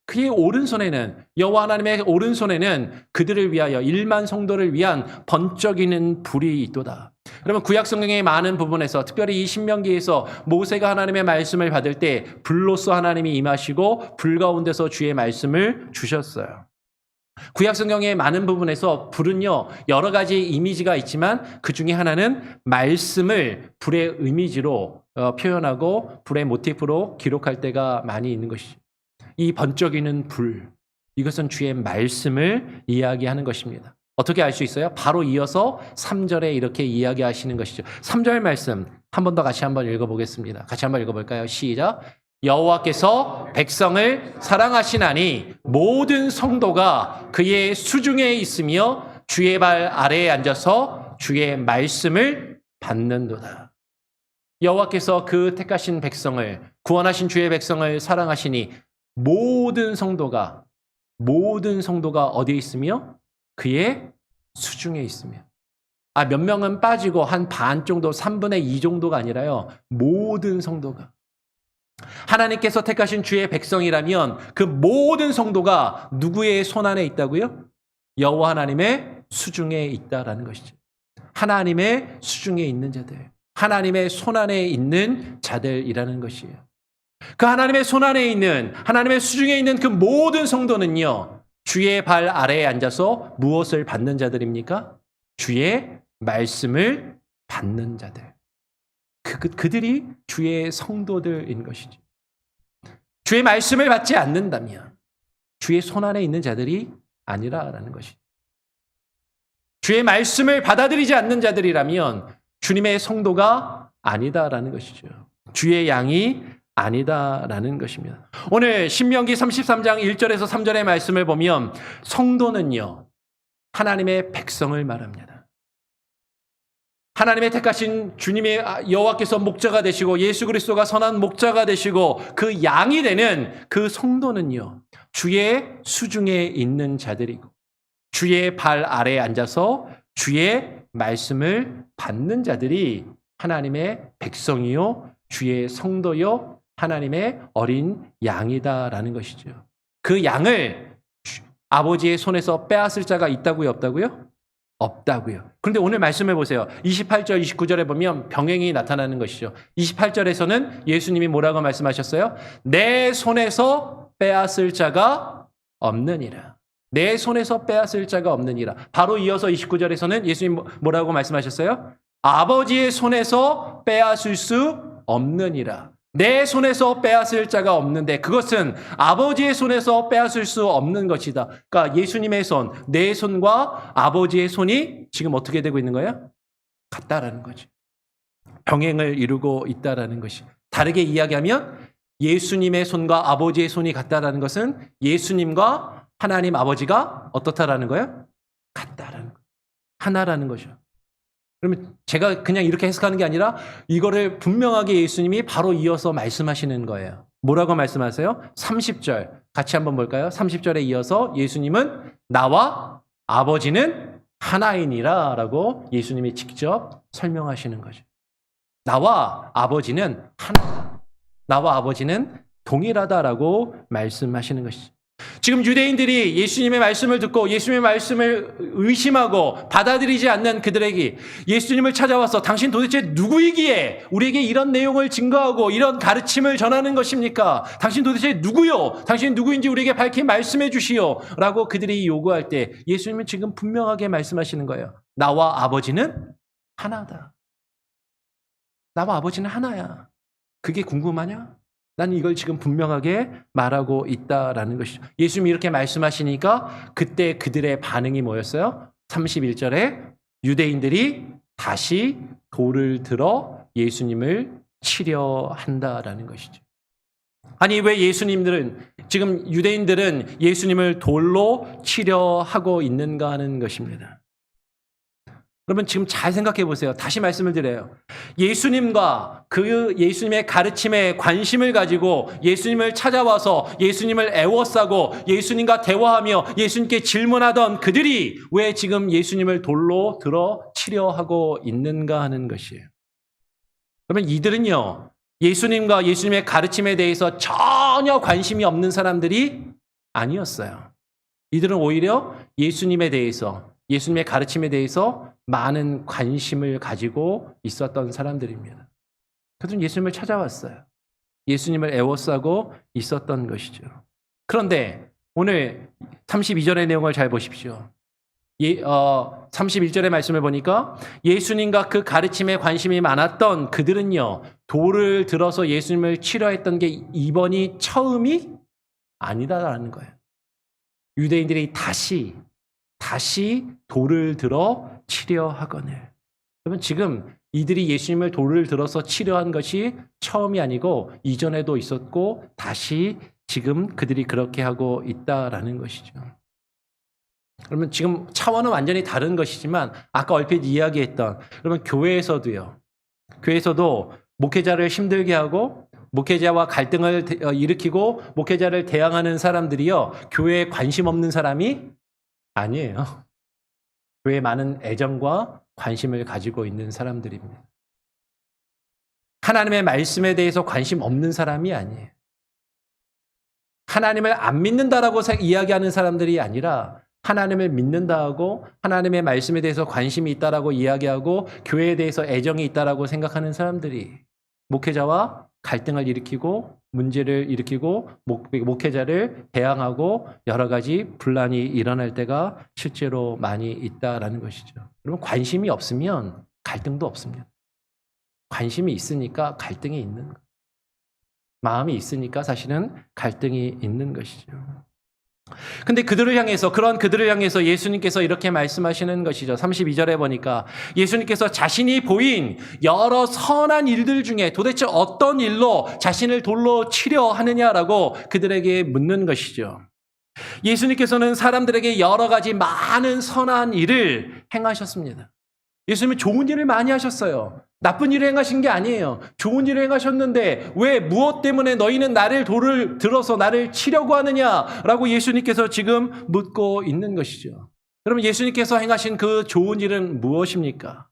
그의 오른손에는 여호와 하나님의 오른손에는 그들을 위하여 1만 성도를 위한 번쩍이는 불이 있도다. 그러면 구약 성경의 많은 부분에서 특별히 이 신명기에서 모세가 하나님의 말씀을 받을 때 불로써 하나님이 임하시고 불 가운데서 주의 말씀을 주셨어요. 구약 성경의 많은 부분에서 불은요 여러 가지 이미지가 있지만 그 중에 하나는 말씀을 불의 이미지로 표현하고 불의 모티프로 기록할 때가 많이 있는 것이죠. 이 번쩍이는 불, 이것은 주의 말씀을 이야기하는 것입니다. 어떻게 알 수 있어요? 바로 이어서 3절에 이렇게 이야기하시는 것이죠. 3절 말씀 한 번 더 같이 한번 읽어보겠습니다. 같이 한번 읽어볼까요? 시작. 여호와께서 백성을 사랑하시나니 모든 성도가 그의 수중에 있으며 주의 발 아래에 앉아서 주의 말씀을 받는도다. 여호와께서 그 택하신 백성을, 구원하신 주의 백성을 사랑하시니 모든 성도가 어디에 있으며 그의 수중에 있으며, 몇 명은 빠지고 한 반 정도, 3분의 2 정도가 아니라요, 모든 성도가. 하나님께서 택하신 주의 백성이라면 그 모든 성도가 누구의 손 안에 있다고요? 여호와 하나님의 수중에 있다라는 것이죠. 하나님의 수중에 있는 자들, 하나님의 손 안에 있는 자들이라는 것이에요. 그 하나님의 손 안에 있는, 하나님의 수중에 있는 그 모든 성도는요, 주의 발 아래에 앉아서 무엇을 받는 자들입니까? 주의 말씀을 받는 자들. 그들이 주의 성도들인 것이죠. 주의 말씀을 받지 않는다면 주의 손 안에 있는 자들이 아니라라는 것이죠. 주의 말씀을 받아들이지 않는 자들이라면 주님의 성도가 아니다라는 것이죠. 주의 양이 아니다라는 것입니다. 오늘 신명기 33장 1절에서 3절의 말씀을 보면 성도는요, 하나님의 백성을 말합니다. 하나님의 택하신 주님의 여호와께서 목자가 되시고 예수 그리스도가 선한 목자가 되시고 그 양이 되는 그 성도는요, 주의 수중에 있는 자들이고 주의 발 아래에 앉아서 주의 말씀을 받는 자들이 하나님의 백성이요, 주의 성도요, 하나님의 어린 양이다라는 것이죠. 그 양을 아버지의 손에서 빼앗을 자가 있다고요, 없다고요? 없다고요. 그런데 오늘 말씀해 보세요. 28절, 29절에 보면 병행이 나타나는 것이죠. 28절에서는 예수님이 뭐라고 말씀하셨어요? 내 손에서 빼앗을 자가 없느니라. 내 손에서 빼앗을 자가 없느니라. 바로 이어서 29절에서는 예수님 뭐라고 말씀하셨어요? 아버지의 손에서 빼앗을 수 없느니라. 내 손에서 빼앗을 자가 없는데 그것은 아버지의 손에서 빼앗을 수 없는 것이다. 그러니까 예수님의 손, 내 손과 아버지의 손이 지금 어떻게 되고 있는 거예요? 같다라는 거죠. 병행을 이루고 있다라는 것이. 다르게 이야기하면 예수님의 손과 아버지의 손이 같다라는 것은 예수님과 하나님 아버지가 어떻다라는 거예요? 같다라는 거. 하나라는 거죠. 그러면 제가 그냥 이렇게 해석하는 게 아니라 이거를 분명하게 예수님이 바로 이어서 말씀하시는 거예요. 뭐라고 말씀하세요? 30절 같이 한번 볼까요? 30절에 이어서 예수님은 나와 아버지는 하나이니라 라고 예수님이 직접 설명하시는 거죠. 나와 아버지는 하나다. 나와 아버지는 동일하다라고 말씀하시는 것이죠. 지금 유대인들이 예수님의 말씀을 듣고 예수님의 말씀을 의심하고 받아들이지 않는 그들에게 예수님을 찾아와서 당신 도대체 누구이기에 우리에게 이런 내용을 증거하고 이런 가르침을 전하는 것입니까? 당신 도대체 누구요? 당신 누구인지 우리에게 밝히 말씀해 주시오 라고 그들이 요구할 때 예수님은 지금 분명하게 말씀하시는 거예요. 나와 아버지는 하나다. 나와 아버지는 하나야. 그게 궁금하냐? 나는 이걸 지금 분명하게 말하고 있다라는 것이죠. 예수님이 이렇게 말씀하시니까 그때 그들의 반응이 뭐였어요? 31절에 유대인들이 다시 돌을 들어 예수님을 치려 한다라는 것이죠. 아니 왜 지금 유대인들은 예수님을 돌로 치려 하고 있는가 하는 것입니다. 여러분 지금 잘 생각해 보세요. 다시 말씀을 드려요. 예수님과 그 예수님의 가르침에 관심을 가지고 예수님을 찾아와서 예수님을 애워싸고 예수님과 대화하며 예수님께 질문하던 그들이 왜 지금 예수님을 돌로 들어 치려 하고 있는가 하는 것이에요. 그러면 이들은요. 예수님과 예수님의 가르침에 대해서 전혀 관심이 없는 사람들이 아니었어요. 이들은 오히려 예수님에 대해서 예수님의 가르침에 대해서 많은 관심을 가지고 있었던 사람들입니다. 그들은 예수님을 찾아왔어요. 예수님을 애워싸고 있었던 것이죠. 그런데 오늘 32절의 내용을 잘 보십시오. 31절의 말씀을 보니까 예수님과 그 가르침에 관심이 많았던 그들은요. 돌을 들어서 예수님을 치려 했던 게 이번이 처음이 아니다라는 거예요. 유대인들이 다시 돌을 들어 치려 하거늘. 여러분 지금 이들이 예수님을 돌을 들어서 치려 한 것이 처음이 아니고 이전에도 있었고 다시 지금 그들이 그렇게 하고 있다라는 것이죠. 그러면 지금 차원은 완전히 다른 것이지만 아까 얼핏 이야기했던 여러분 교회에서도 목회자를 힘들게 하고 목회자와 갈등을 일으키고 목회자를 대항하는 사람들이요. 교회에 관심 없는 사람이 아니에요. 교회에 많은 애정과 관심을 가지고 있는 사람들입니다. 하나님의 말씀에 대해서 관심 없는 사람이 아니에요. 하나님을 안 믿는다라고 이야기하는 사람들이 아니라 하나님을 믿는다 하고 하나님의 말씀에 대해서 관심이 있다라고 이야기하고 교회에 대해서 애정이 있다라고 생각하는 사람들이 목회자와 갈등을 일으키고 문제를 일으키고 목회자를 대항하고 여러 가지 분란이 일어날 때가 실제로 많이 있다라는 것이죠. 여러분 관심이 없으면 갈등도 없습니다. 관심이 있으니까 갈등이 있는 거예요. 마음이 있으니까 사실은 갈등이 있는 것이죠. 근데 그들을 향해서 예수님께서 이렇게 말씀하시는 것이죠. 32절에 보니까 예수님께서 자신이 보인 여러 선한 일들 중에 도대체 어떤 일로 자신을 돌로 치려 하느냐라고 그들에게 묻는 것이죠. 예수님께서는 사람들에게 여러 가지 많은 선한 일을 행하셨습니다. 예수님은 좋은 일을 많이 하셨어요. 나쁜 일을 행하신 게 아니에요. 좋은 일을 행하셨는데 왜 무엇 때문에 너희는 나를 돌을 들어서 나를 치려고 하느냐라고 예수님께서 지금 묻고 있는 것이죠. 그러면 예수님께서 행하신 그 좋은 일은 무엇입니까?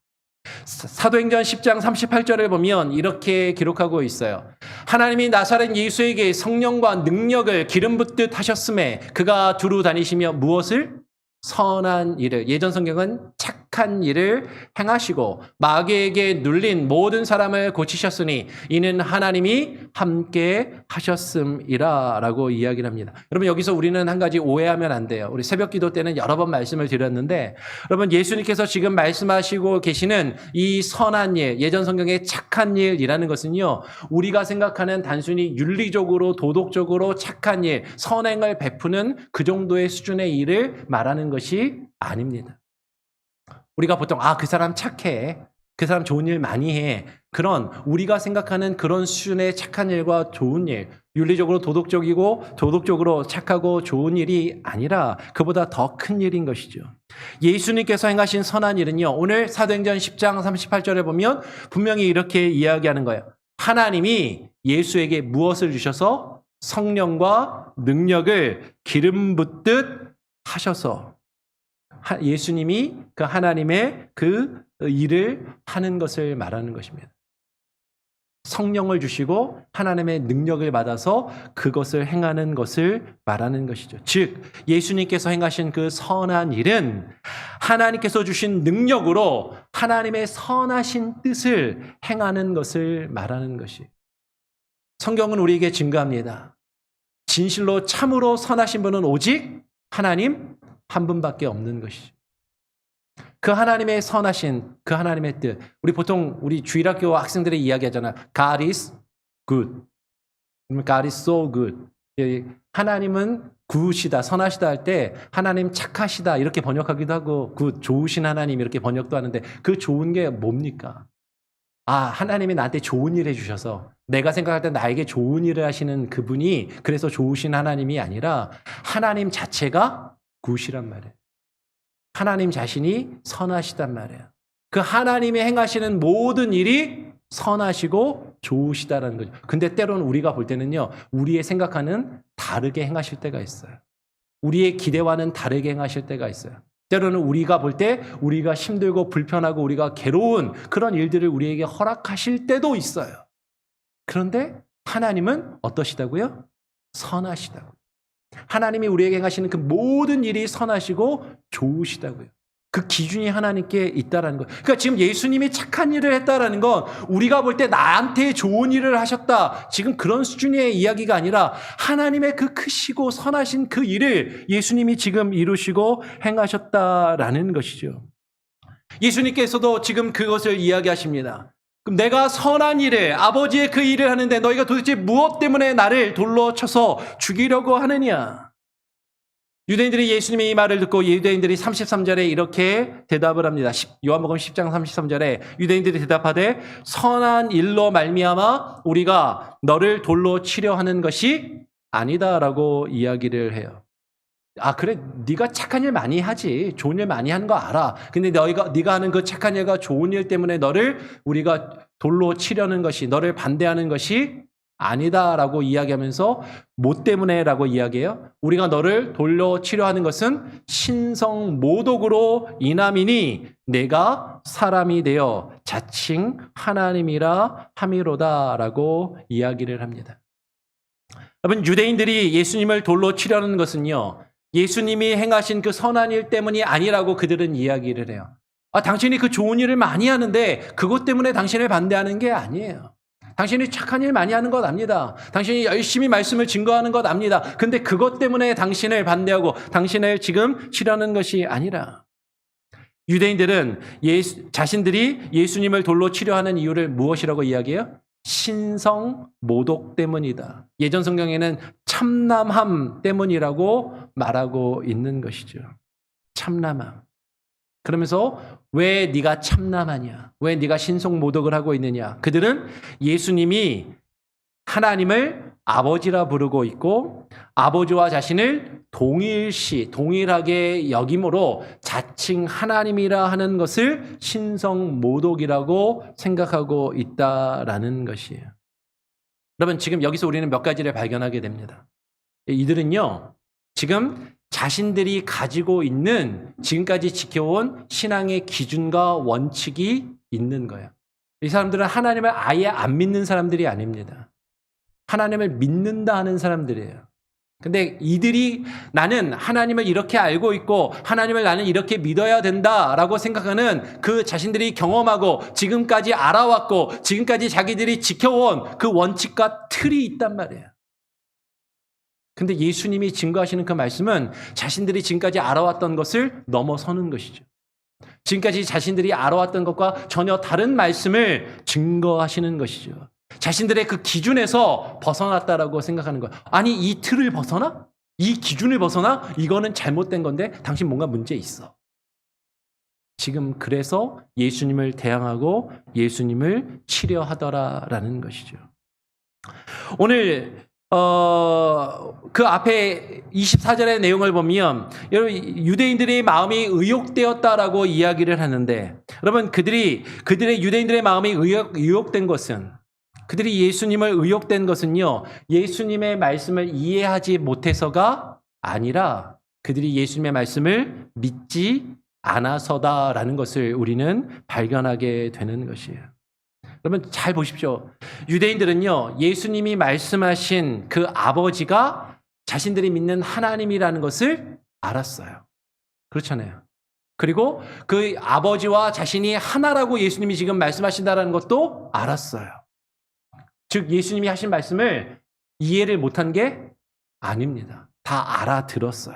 사도행전 10장 38절을 보면 이렇게 기록하고 있어요. 하나님이 나사렛 예수에게 성령과 능력을 기름 붓듯 하셨음에 그가 두루 다니시며 무엇을? 선한 일을, 예전 성경은 착한 일을 행하시고 마귀에게 눌린 모든 사람을 고치셨으니 이는 하나님이 함께 하셨음이라 라고 이야기를 합니다. 여러분 여기서 우리는 한 가지 오해하면 안 돼요. 우리 새벽 기도 때는 여러 번 말씀을 드렸는데 여러분 예수님께서 지금 말씀하시고 계시는 이 선한 일, 예전 성경의 착한 일이라는 것은요. 우리가 생각하는 단순히 윤리적으로 도덕적으로 착한 일, 선행을 베푸는 그 정도의 수준의 일을 말하는 것이 아닙니다. 우리가 보통 그 사람 착해. 그 사람 좋은 일 많이 해. 그런 우리가 생각하는 그런 수준의 착한 일과 좋은 일, 윤리적으로 도덕적으로 착하고 좋은 일이 아니라 그보다 더 큰 일인 것이죠. 예수님께서 행하신 선한 일은요. 오늘 사도행전 10장 38절에 보면 분명히 이렇게 이야기하는 거예요. 하나님이 예수에게 무엇을 주셔서? 성령과 능력을 기름 붓듯 하셔서 예수님이 그 하나님의 그 일을 하는 것을 말하는 것입니다. 성령을 주시고 하나님의 능력을 받아서 그것을 행하는 것을 말하는 것이죠. 즉 예수님께서 행하신 그 선한 일은 하나님께서 주신 능력으로 하나님의 선하신 뜻을 행하는 것을 말하는 것이. 성경은 우리에게 증거합니다. 진실로 참으로 선하신 분은 오직 하나님 한 분밖에 없는 것이죠. 그 하나님의 선하신 그 하나님의 뜻. 우리 주일학교 학생들의 이야기하잖아. God is good. God is so good. 하나님은 굿이다, 선하시다 할 때 하나님 착하시다 이렇게 번역하기도 하고 굿, 좋으신 하나님 이렇게 번역도 하는데 그 좋은 게 뭡니까? 하나님이 나한테 좋은 일 해주셔서 내가 생각할 때 나에게 좋은 일을 하시는 그분이 그래서 좋으신 하나님이 아니라 하나님 자체가 굿이란 말이에요. 하나님 자신이 선하시단 말이에요. 그 하나님이 행하시는 모든 일이 선하시고 좋으시다라는 거죠. 근데 때로는 우리가 볼 때는요, 우리의 생각하는 다르게 행하실 때가 있어요. 우리의 기대와는 다르게 행하실 때가 있어요. 때로는 우리가 볼 때 우리가 힘들고 불편하고 우리가 괴로운 그런 일들을 우리에게 허락하실 때도 있어요. 그런데 하나님은 어떠시다고요? 선하시다고요. 하나님이 우리에게 행하시는 그 모든 일이 선하시고 좋으시다고요. 그 기준이 하나님께 있다라는 거예요. 그러니까 지금 예수님이 착한 일을 했다라는 건 우리가 볼 때 나한테 좋은 일을 하셨다. 지금 그런 수준의 이야기가 아니라 하나님의 그 크시고 선하신 그 일을 예수님이 지금 이루시고 행하셨다라는 것이죠. 예수님께서도 지금 그것을 이야기하십니다. 그럼 내가 선한 일을, 아버지의 그 일을 하는데 너희가 도대체 무엇 때문에 나를 돌로 쳐서 죽이려고 하느냐? 유대인들이 예수님의 이 말을 듣고 유대인들이 33절에 이렇게 대답을 합니다. 요한복음 10장 33절에 유대인들이 대답하되 선한 일로 말미암아 우리가 너를 돌로 치려 하는 것이 아니다라고 이야기를 해요. 그래, 네가 착한 일 많이 하지. 좋은 일 많이 하는 거 알아. 근데 네가 하는 그 착한 일과 좋은 일 때문에 너를 우리가 돌로 치려는 것이, 너를 반대하는 것이 아니다라고 이야기하면서 뭐 때문에라고 이야기해요? 우리가 너를 돌로 치려 하는 것은 신성 모독으로 인함이니 내가 사람이 되어 자칭 하나님이라 함이로다라고 이야기를 합니다. 여러분, 유대인들이 예수님을 돌로 치려는 것은요, 예수님이 행하신 그 선한 일 때문이 아니라고 그들은 이야기를 해요. 당신이 그 좋은 일을 많이 하는데 그것 때문에 당신을 반대하는 게 아니에요. 당신이 착한 일 많이 하는 것 압니다. 당신이 열심히 말씀을 증거하는 것 압니다. 근데 그것 때문에 당신을 반대하고 당신을 지금 치려는 것이 아니라 유대인들은 자신들이 예수님을 돌로 치려 하는 이유를 무엇이라고 이야기해요? 신성 모독 때문이다. 예전 성경에는 참남함 때문이라고 말하고 있는 것이죠. 참남함. 그러면서 왜 네가 참남하냐? 왜 네가 신성 모독을 하고 있느냐? 그들은 예수님이 하나님을 아버지라 부르고 있고 아버지와 자신을 동일하게 여김으로 자칭 하나님이라 하는 것을 신성 모독이라고 생각하고 있다라는 것이에요. 여러분, 지금 여기서 우리는 몇 가지를 발견하게 됩니다. 이들은요, 지금 자신들이 가지고 있는 지금까지 지켜온 신앙의 기준과 원칙이 있는 거예요. 이 사람들은 하나님을 아예 안 믿는 사람들이 아닙니다. 하나님을 믿는다 하는 사람들이에요. 근데 이들이 나는 하나님을 이렇게 알고 있고 하나님을 나는 이렇게 믿어야 된다라고 생각하는 그 자신들이 경험하고 지금까지 알아왔고 지금까지 자기들이 지켜온 그 원칙과 틀이 있단 말이에요. 근데 예수님이 증거하시는 그 말씀은 자신들이 지금까지 알아왔던 것을 넘어서는 것이죠. 지금까지 자신들이 알아왔던 것과 전혀 다른 말씀을 증거하시는 것이죠. 자신들의 그 기준에서 벗어났다라고 생각하는 거예요. 아니, 이 틀을 벗어나? 이 기준을 벗어나? 이거는 잘못된 건데 당신 뭔가 문제 있어. 지금 그래서 예수님을 대항하고 예수님을 치려하더라라는 것이죠. 오늘 그 앞에 24절의 내용을 보면 여러분, 유대인들의 마음이 의욕되었다라고 이야기를 하는데, 여러분, 그들의 유대인들의 마음이 의욕된 것은, 그들이 예수님을 의욕된 것은요, 예수님의 말씀을 이해하지 못해서가 아니라 그들이 예수님의 말씀을 믿지 않아서다라는 것을 우리는 발견하게 되는 것이에요. 여러분 잘 보십시오. 유대인들은요, 예수님이 말씀하신 그 아버지가 자신들이 믿는 하나님이라는 것을 알았어요. 그렇잖아요. 그리고 그 아버지와 자신이 하나라고 예수님이 지금 말씀하신다는 것도 알았어요. 즉 예수님이 하신 말씀을 이해를 못한 게 아닙니다. 다 알아들었어요.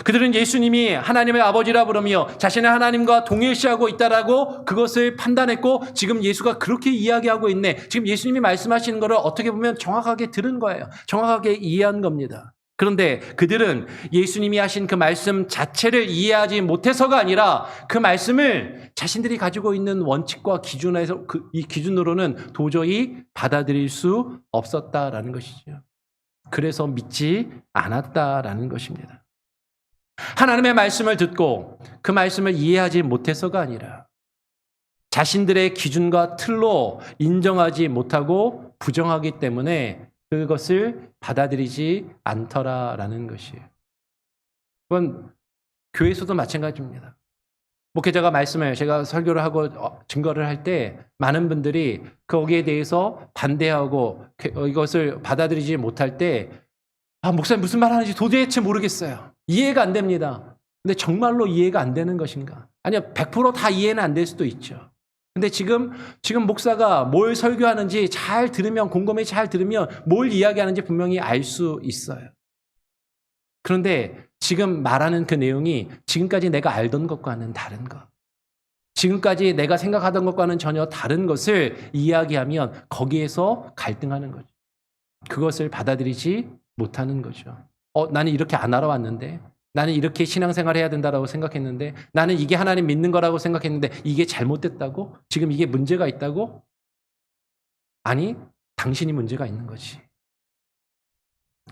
그들은 예수님이 하나님의 아버지라 부르며 자신의 하나님과 동일시하고 있다라고 그것을 판단했고, 지금 예수가 그렇게 이야기하고 있네. 지금 예수님이 말씀하시는 것을 어떻게 보면 정확하게 들은 거예요. 정확하게 이해한 겁니다. 그런데 그들은 예수님이 하신 그 말씀 자체를 이해하지 못해서가 아니라 그 말씀을 자신들이 가지고 있는 원칙과 기준에서 이 기준으로는 도저히 받아들일 수 없었다라는 것이죠. 그래서 믿지 않았다라는 것입니다. 하나님의 말씀을 듣고 그 말씀을 이해하지 못해서가 아니라 자신들의 기준과 틀로 인정하지 못하고 부정하기 때문에 그것을 받아들이지 않더라라는 것이에요. 그건 교회에서도 마찬가지입니다. 목회자가 말씀을 제가 설교를 하고 증거를 할 때 많은 분들이 거기에 대해서 반대하고 이것을 받아들이지 못할 때 목사님 무슨 말 하는지 도대체 모르겠어요. 이해가 안 됩니다. 근데 정말로 이해가 안 되는 것인가? 아니요, 100% 다 이해는 안 될 수도 있죠. 근데 지금 목사가 뭘 설교하는지 잘 들으면, 곰곰이 잘 들으면 뭘 이야기하는지 분명히 알 수 있어요. 그런데 지금 말하는 그 내용이 지금까지 내가 알던 것과는 다른 것, 지금까지 내가 생각하던 것과는 전혀 다른 것을 이야기하면 거기에서 갈등하는 거죠. 그것을 받아들이지 못하는 거죠. 나는 이렇게 안 알아왔는데, 나는 이렇게 신앙생활 해야 된다고 생각했는데, 나는 이게 하나님 믿는 거라고 생각했는데 이게 잘못됐다고? 지금 이게 문제가 있다고? 아니, 당신이 문제가 있는 거지.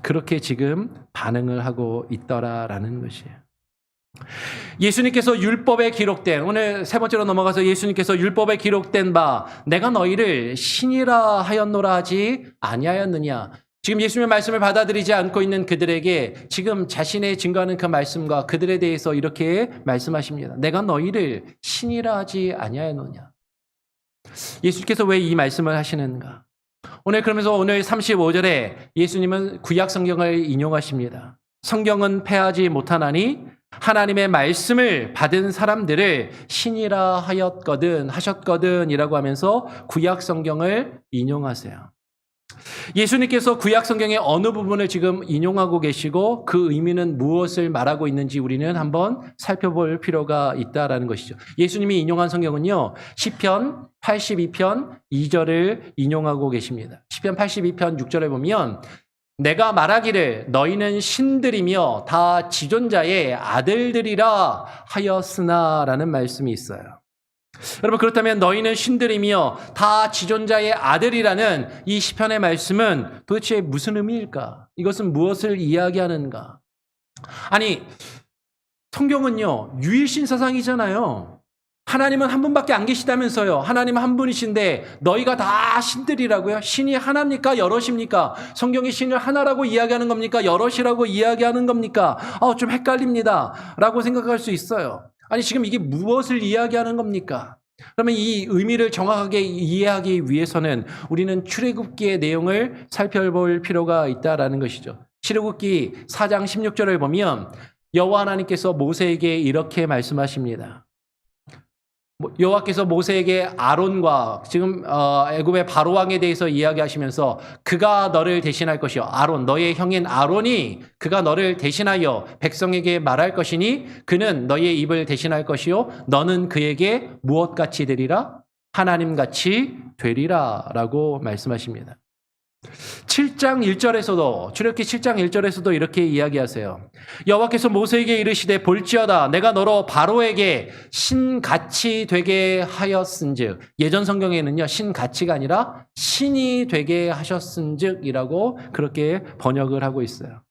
그렇게 지금 반응을 하고 있더라라는 것이에요. 예수님께서 율법에 기록된, 오늘 세 번째로 넘어가서 예수님께서 율법에 기록된 바 내가 너희를 신이라 하였노라 하지 아니하였느냐. 지금 예수님의 말씀을 받아들이지 않고 있는 그들에게 지금 자신의 증거하는 그 말씀과 그들에 대해서 이렇게 말씀하십니다. 내가 너희를 신이라 하지 아니하였느냐. 예수님께서 왜 이 말씀을 하시는가? 그러면서 오늘 35절에 예수님은 구약 성경을 인용하십니다. 성경은 패하지 못하나니 하나님의 말씀을 받은 사람들을 신이라 하셨거든 이라고 하면서 구약 성경을 인용하세요. 예수님께서 구약 성경의 어느 부분을 지금 인용하고 계시고 그 의미는 무엇을 말하고 있는지 우리는 한번 살펴볼 필요가 있다라는 것이죠. 예수님이 인용한 성경은요, 시편 82편 2절을 인용하고 계십니다. 시편 82편 6절에 보면 내가 말하기를 너희는 신들이며 다 지존자의 아들들이라 하였으나 라는 말씀이 있어요. 여러분, 그렇다면 너희는 신들이며 다 지존자의 아들이라는 이 시편의 말씀은 도대체 무슨 의미일까? 이것은 무엇을 이야기하는가? 아니, 성경은요, 유일신 사상이잖아요. 하나님은 한 분밖에 안 계시다면서요. 하나님은 한 분이신데 너희가 다 신들이라고요? 신이 하나입니까? 여럿입니까? 성경이 신을 하나라고 이야기하는 겁니까? 여럿이라고 이야기하는 겁니까? 좀 헷갈립니다 라고 생각할 수 있어요. 아니, 지금 이게 무엇을 이야기하는 겁니까? 그러면 이 의미를 정확하게 이해하기 위해서는 우리는 출애굽기의 내용을 살펴볼 필요가 있다라는 것이죠. 출애굽기 4장 16절을 보면 여호와 하나님께서 모세에게 이렇게 말씀하십니다. 여호와께서 모세에게 아론과 지금 애굽의 바로 왕에 대해서 이야기하시면서 그가 너를 대신할 것이요, 아론 너의 형인 아론이 그가 너를 대신하여 백성에게 말할 것이니 그는 너의 입을 대신할 것이요 너는 그에게 무엇같이 되리라? 하나님같이 되리라 라고 말씀하십니다. 7장 1절에서도, 출애굽기 7장 1절에서도 이렇게 이야기하세요. 여호와께서 모세에게 이르시되 볼지어다 내가 너로 바로에게 신같이 되게 하였은즉, 예전 성경에는요 신같이가 아니라 신이 되게 하셨은즉이라고 그렇게 번역을 하고 있어요.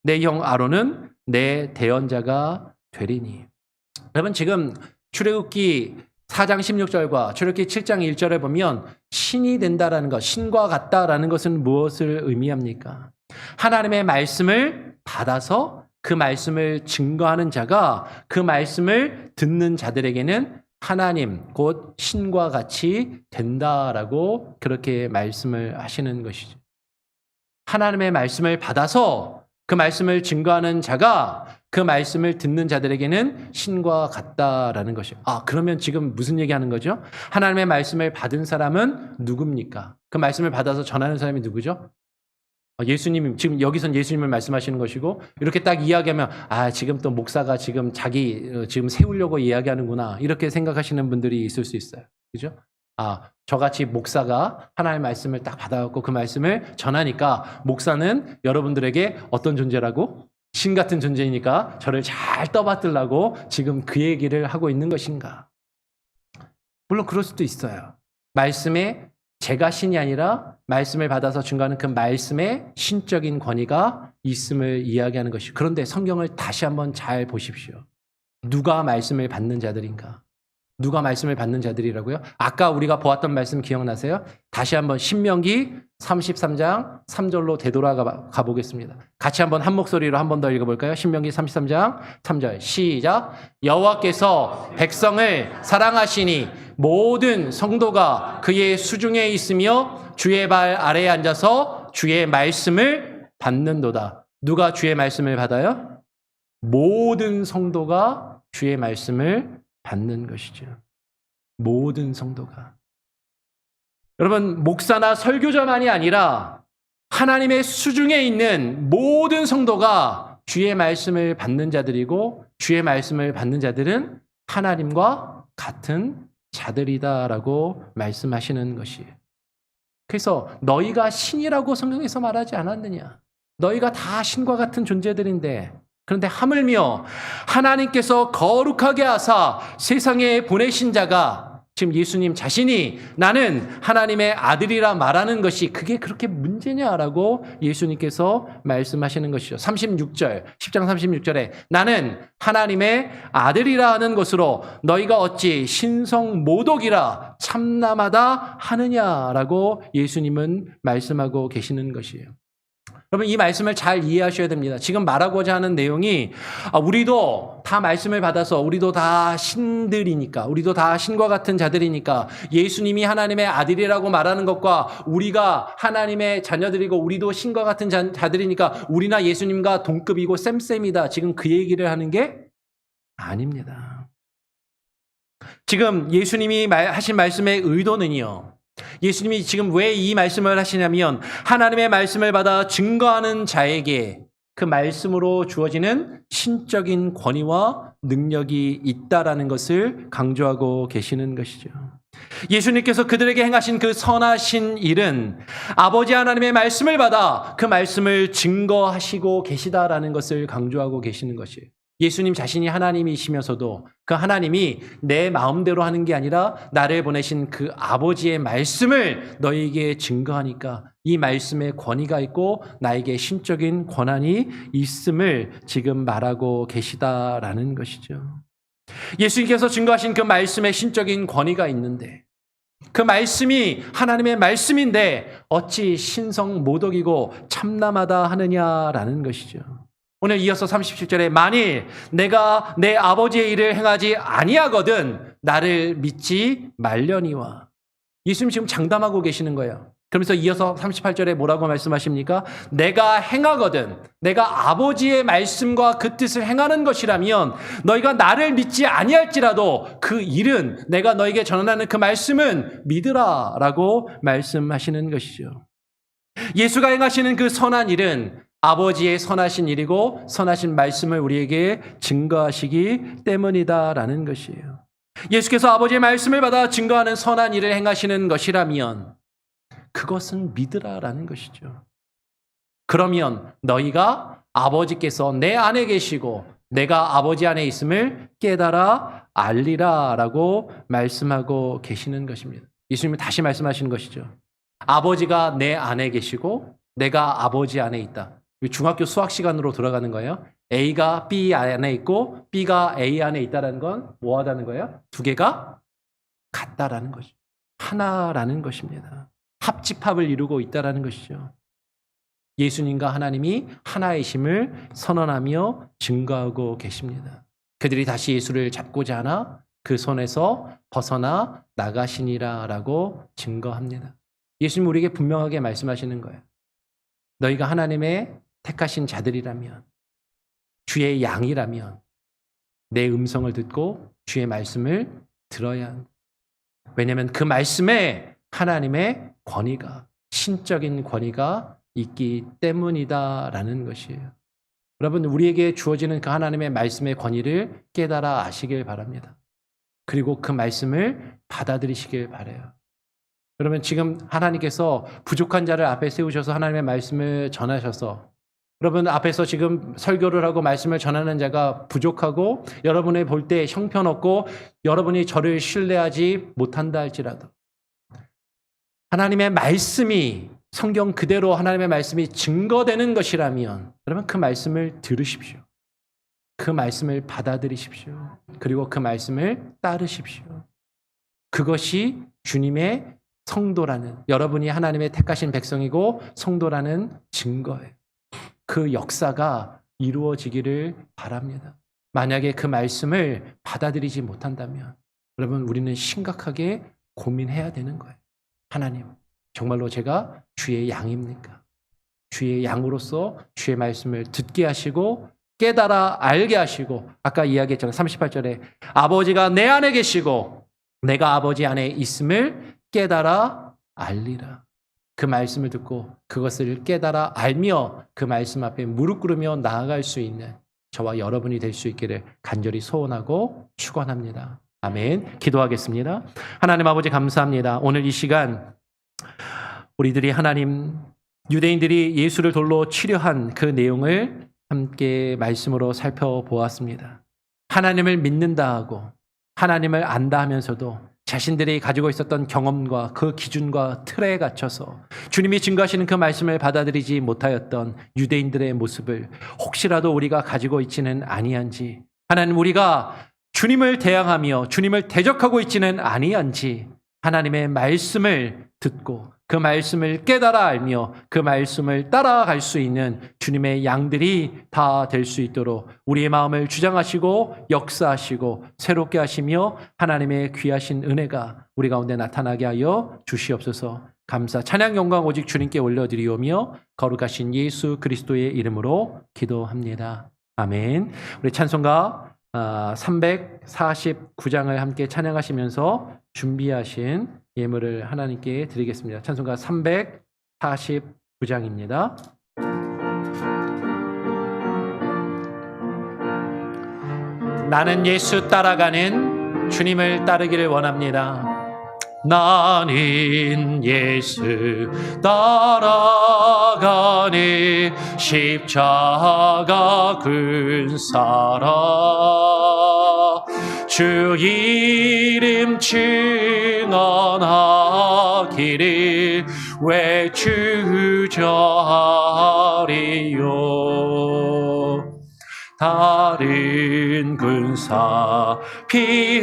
내 형 아론은 내 대언자가 되리니. 여러분, 지금 출애굽기 4장 16절과 출애굽기 7장 1절에 보면 신이 된다라는 것, 신과 같다라는 것은 무엇을 의미합니까? 하나님의 말씀을 받아서 그 말씀을 증거하는 자가 그 말씀을 듣는 자들에게는 하나님 곧 신과 같이 된다라고 그렇게 말씀을 하시는 것이죠. 하나님의 말씀을 받아서 그 말씀을 증거하는 자가 그 말씀을 듣는 자들에게는 신과 같다라는 것이에요. 그러면 지금 무슨 얘기하는 거죠? 하나님의 말씀을 받은 사람은 누굽니까? 그 말씀을 받아서 전하는 사람이 누구죠? 예수님, 지금 여기선 예수님을 말씀하시는 것이고, 이렇게 딱 이야기하면, 지금 또 목사가 지금 지금 세우려고 이야기하는구나. 이렇게 생각하시는 분들이 있을 수 있어요. 그죠? 저같이 목사가 하나님의 말씀을 딱 받아갖고 그 말씀을 전하니까 목사는 여러분들에게 어떤 존재라고? 신 같은 존재이니까 저를 잘 떠받들라고 지금 그 얘기를 하고 있는 것인가? 물론 그럴 수도 있어요. 말씀에 제가 신이 아니라 말씀을 받아서 증거하는 그 말씀에 신적인 권위가 있음을 이야기하는 것이죠. 그런데 성경을 다시 한번 잘 보십시오. 누가 말씀을 받는 자들인가? 누가 말씀을 받는 자들이라고요? 아까 우리가 보았던 말씀 기억나세요? 다시 한번 신명기 33장 3절로 되돌아가 보겠습니다. 같이 한번 한 목소리로 한 번 더 읽어볼까요? 신명기 33장 3절 시작. 여호와께서 백성을 사랑하시니 모든 성도가 그의 수중에 있으며 주의 발 아래에 앉아서 주의 말씀을 받는도다. 누가 주의 말씀을 받아요? 모든 성도가 주의 말씀을 받는 것이죠. 모든 성도가. 여러분, 목사나 설교자만이 아니라 하나님의 수중에 있는 모든 성도가 주의 말씀을 받는 자들이고, 주의 말씀을 받는 자들은 하나님과 같은 자들이다라고 말씀하시는 것이에요. 그래서 너희가 신이라고 성경에서 말하지 않았느냐? 너희가 다 신과 같은 존재들인데, 그런데 하물며 하나님께서 거룩하게 하사 세상에 보내신 자가 지금 예수님 자신이 나는 하나님의 아들이라 말하는 것이 그게 그렇게 문제냐라고 예수님께서 말씀하시는 것이죠. 36절, 10장 36절에 나는 하나님의 아들이라 하는 것으로 너희가 어찌 신성 모독이라 참남하다 하느냐라고 예수님은 말씀하고 계시는 것이에요. 여러분, 이 말씀을 잘 이해하셔야 됩니다. 지금 말하고자 하는 내용이 우리도 다 말씀을 받아서 우리도 다 신들이니까, 우리도 다 신과 같은 자들이니까 예수님이 하나님의 아들이라고 말하는 것과 우리가 하나님의 자녀들이고 우리도 신과 같은 자들이니까 우리나 예수님과 동급이고 쌤쌤이다. 지금 그 얘기를 하는 게 아닙니다. 지금 예수님이 하신 말씀의 의도는요, 예수님이 지금 왜 이 말씀을 하시냐면 하나님의 말씀을 받아 증거하는 자에게 그 말씀으로 주어지는 신적인 권위와 능력이 있다라는 것을 강조하고 계시는 것이죠. 예수님께서 그들에게 행하신 그 선하신 일은 아버지 하나님의 말씀을 받아 그 말씀을 증거하시고 계시다라는 것을 강조하고 계시는 것이에요. 예수님 자신이 하나님이시면서도 그 하나님이 내 마음대로 하는 게 아니라 나를 보내신 그 아버지의 말씀을 너희에게 증거하니까 이 말씀에 권위가 있고 나에게 신적인 권한이 있음을 지금 말하고 계시다라는 것이죠. 예수님께서 증거하신 그 말씀에 신적인 권위가 있는데 그 말씀이 하나님의 말씀인데 어찌 신성 모독이고 참남하다 하느냐라는 것이죠. 오늘 이어서 37절에 만일 내가 내 아버지의 일을 행하지 아니하거든 나를 믿지 말려니와. 예수님 지금 장담하고 계시는 거예요. 그러면서 이어서 38절에 뭐라고 말씀하십니까? 내가 행하거든, 내가 아버지의 말씀과 그 뜻을 행하는 것이라면 너희가 나를 믿지 아니할지라도 그 일은, 내가 너에게 전하는 그 말씀은 믿으라 라고 말씀하시는 것이죠. 예수가 행하시는 그 선한 일은 아버지의 선하신 일이고 선하신 말씀을 우리에게 증거하시기 때문이다라는 것이에요. 예수께서 아버지의 말씀을 받아 증거하는 선한 일을 행하시는 것이라면 그것은 믿으라라는 것이죠. 그러면 너희가 아버지께서 내 안에 계시고 내가 아버지 안에 있음을 깨달아 알리라라고 말씀하고 계시는 것입니다. 예수님은 다시 말씀하시는 것이죠. 아버지가 내 안에 계시고 내가 아버지 안에 있다. 중학교 수학 시간으로 돌아가는 거예요. A가 B 안에 있고 B가 A 안에 있다는 건 뭐 하다는 거예요? 두 개가 같다라는 거죠. 하나라는 것입니다. 합집합을 이루고 있다라는 것이죠. 예수님과 하나님이 하나이심을 선언하며 증거하고 계십니다. 그들이 다시 예수를 잡고자 하나 그 손에서 벗어나 나가시니라 라고 증거합니다. 예수님 우리에게 분명하게 말씀하시는 거예요. 너희가 하나님의 택하신 자들이라면, 주의 양이라면 내 음성을 듣고 주의 말씀을 들어야 한다. 왜냐하면 그 말씀에 하나님의 권위가, 신적인 권위가 있기 때문이다라는 것이에요. 여러분, 우리에게 주어지는 그 하나님의 말씀의 권위를 깨달아 아시길 바랍니다. 그리고 그 말씀을 받아들이시길 바라요. 그러면 지금 하나님께서 부족한 자를 앞에 세우셔서 하나님의 말씀을 전하셔서, 여러분 앞에서 지금 설교를 하고 말씀을 전하는 자가 부족하고 여러분이 볼 때 형편없고 여러분이 저를 신뢰하지 못한다 할지라도 하나님의 말씀이, 성경 그대로 하나님의 말씀이 증거되는 것이라면 여러분 그 말씀을 들으십시오. 그 말씀을 받아들이십시오. 그리고 그 말씀을 따르십시오. 그것이 주님의 성도라는, 여러분이 하나님의 택하신 백성이고 성도라는 증거예요. 그 역사가 이루어지기를 바랍니다. 만약에 그 말씀을 받아들이지 못한다면 여러분 우리는 심각하게 고민해야 되는 거예요. 하나님, 정말로 제가 주의 양입니까? 주의 양으로서 주의 말씀을 듣게 하시고 깨달아 알게 하시고, 아까 이야기했잖아요. 38절에 아버지가 내 안에 계시고 내가 아버지 안에 있음을 깨달아 알리라. 그 말씀을 듣고 그것을 깨달아 알며 그 말씀 앞에 무릎 꿇으며 나아갈 수 있는 저와 여러분이 될 수 있기를 간절히 소원하고 축원합니다. 아멘. 기도하겠습니다. 하나님 아버지 감사합니다. 오늘 이 시간 우리들이 하나님, 유대인들이 예수를 돌로 치려한 그 내용을 함께 말씀으로 살펴보았습니다. 하나님을 믿는다 하고 하나님을 안다 하면서도 자신들이 가지고 있었던 경험과 그 기준과 틀에 갇혀서 주님이 증거하시는 그 말씀을 받아들이지 못하였던 유대인들의 모습을 혹시라도 우리가 가지고 있지는 아니한지, 하나님 우리가 주님을 대항하며 주님을 대적하고 있지는 아니한지 하나님의 말씀을 듣고 그 말씀을 깨달아 알며 그 말씀을 따라갈 수 있는 주님의 양들이 다 될 수 있도록 우리의 마음을 주장하시고 역사하시고 새롭게 하시며 하나님의 귀하신 은혜가 우리 가운데 나타나게 하여 주시옵소서. 감사 찬양 영광 오직 주님께 올려드리오며 거룩하신 예수 그리스도의 이름으로 기도합니다. 아멘. 우리 찬송가 349장을 함께 찬양하시면서 준비하신 예물을 하나님께 드리겠습니다. 찬송가 349장입니다. 나는 예수 따라가는 주님을 따르기를 원합니다. 나는 예수 따라가는 십자가 큰 사랑, 주 이름 증언하기를 외주저하리요. 다른 군사 피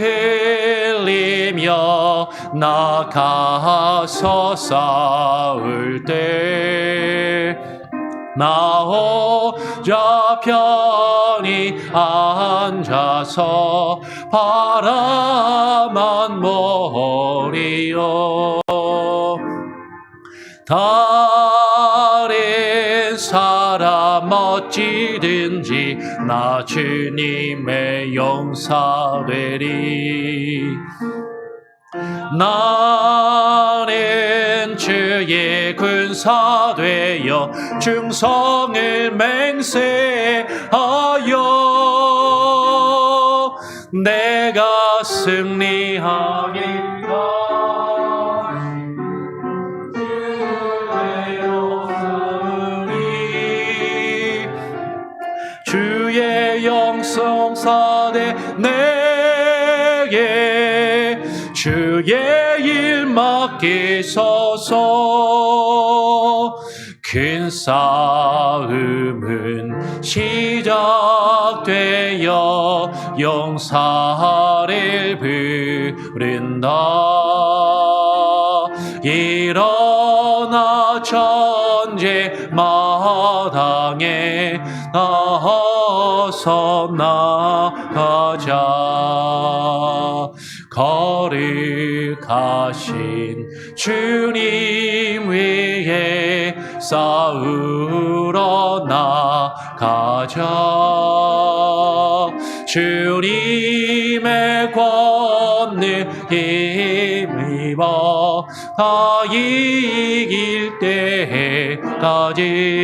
흘리며 나가서 싸울 때 나 혼자 편히 앉아서 바라만 보리요. 다른 사람 어찌든지 나 주님의 용사되리. 나는 주의 군사 되어 충성을 맹세하여 내가 승리하기까지 주의 영성사대 내게 주의 일 맡기소서. 큰 싸움은 시작되어 용사를 부른다. 일어나 전 형제 마당에 나서서 나가자. 거룩하신 주님 위에 싸우러 나가자. 주님의 권능 힘입어 다 이길 때까지.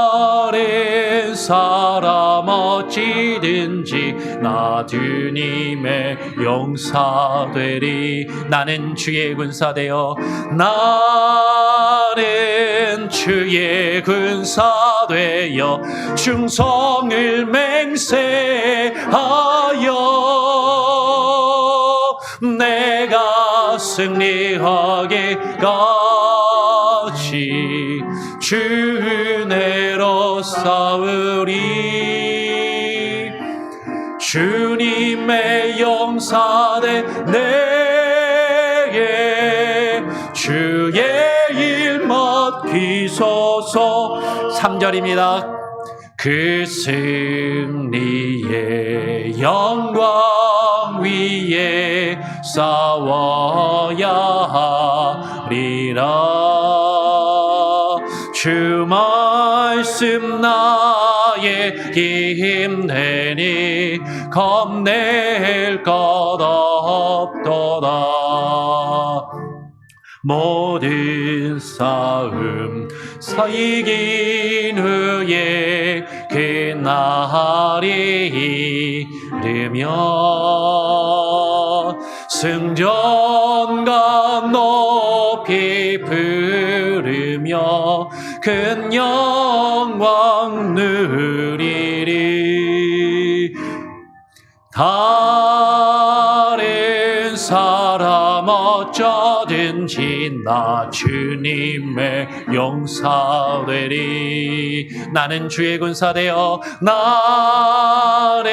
다른 사람 어찌든지 나 주님의 용사 되리. 나는 주의 군사 되어 나는 주의 군사 되어 충성을 맹세하여 내가 승리하기까지 주 은혜로 싸우리. 주님의 용사대 내게 주의 일 맡기소서. 3절입니다. 그 승리의 영광 위에 싸워야 하리라. 주 말씀 나의 힘내니 겁낼 것 없도다. 모든 싸움 이긴 후에 그 날이 이르면 승전가 높이 부르며 큰 영광 누리리. 다른 사람 어쩌든지 나 주님의 용사 되리. 나는 주의 군사 되어 나는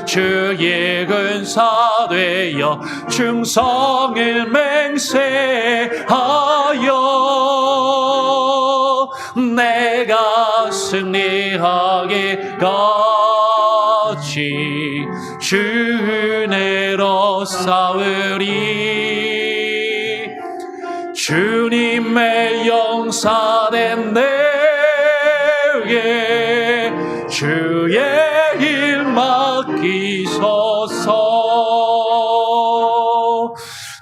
주의 군사 되어 충성을 맹세하여 내가 승리하기까지 주 은혜로 싸우리. 주님의 용사된 내게 주의 일 맡기소서.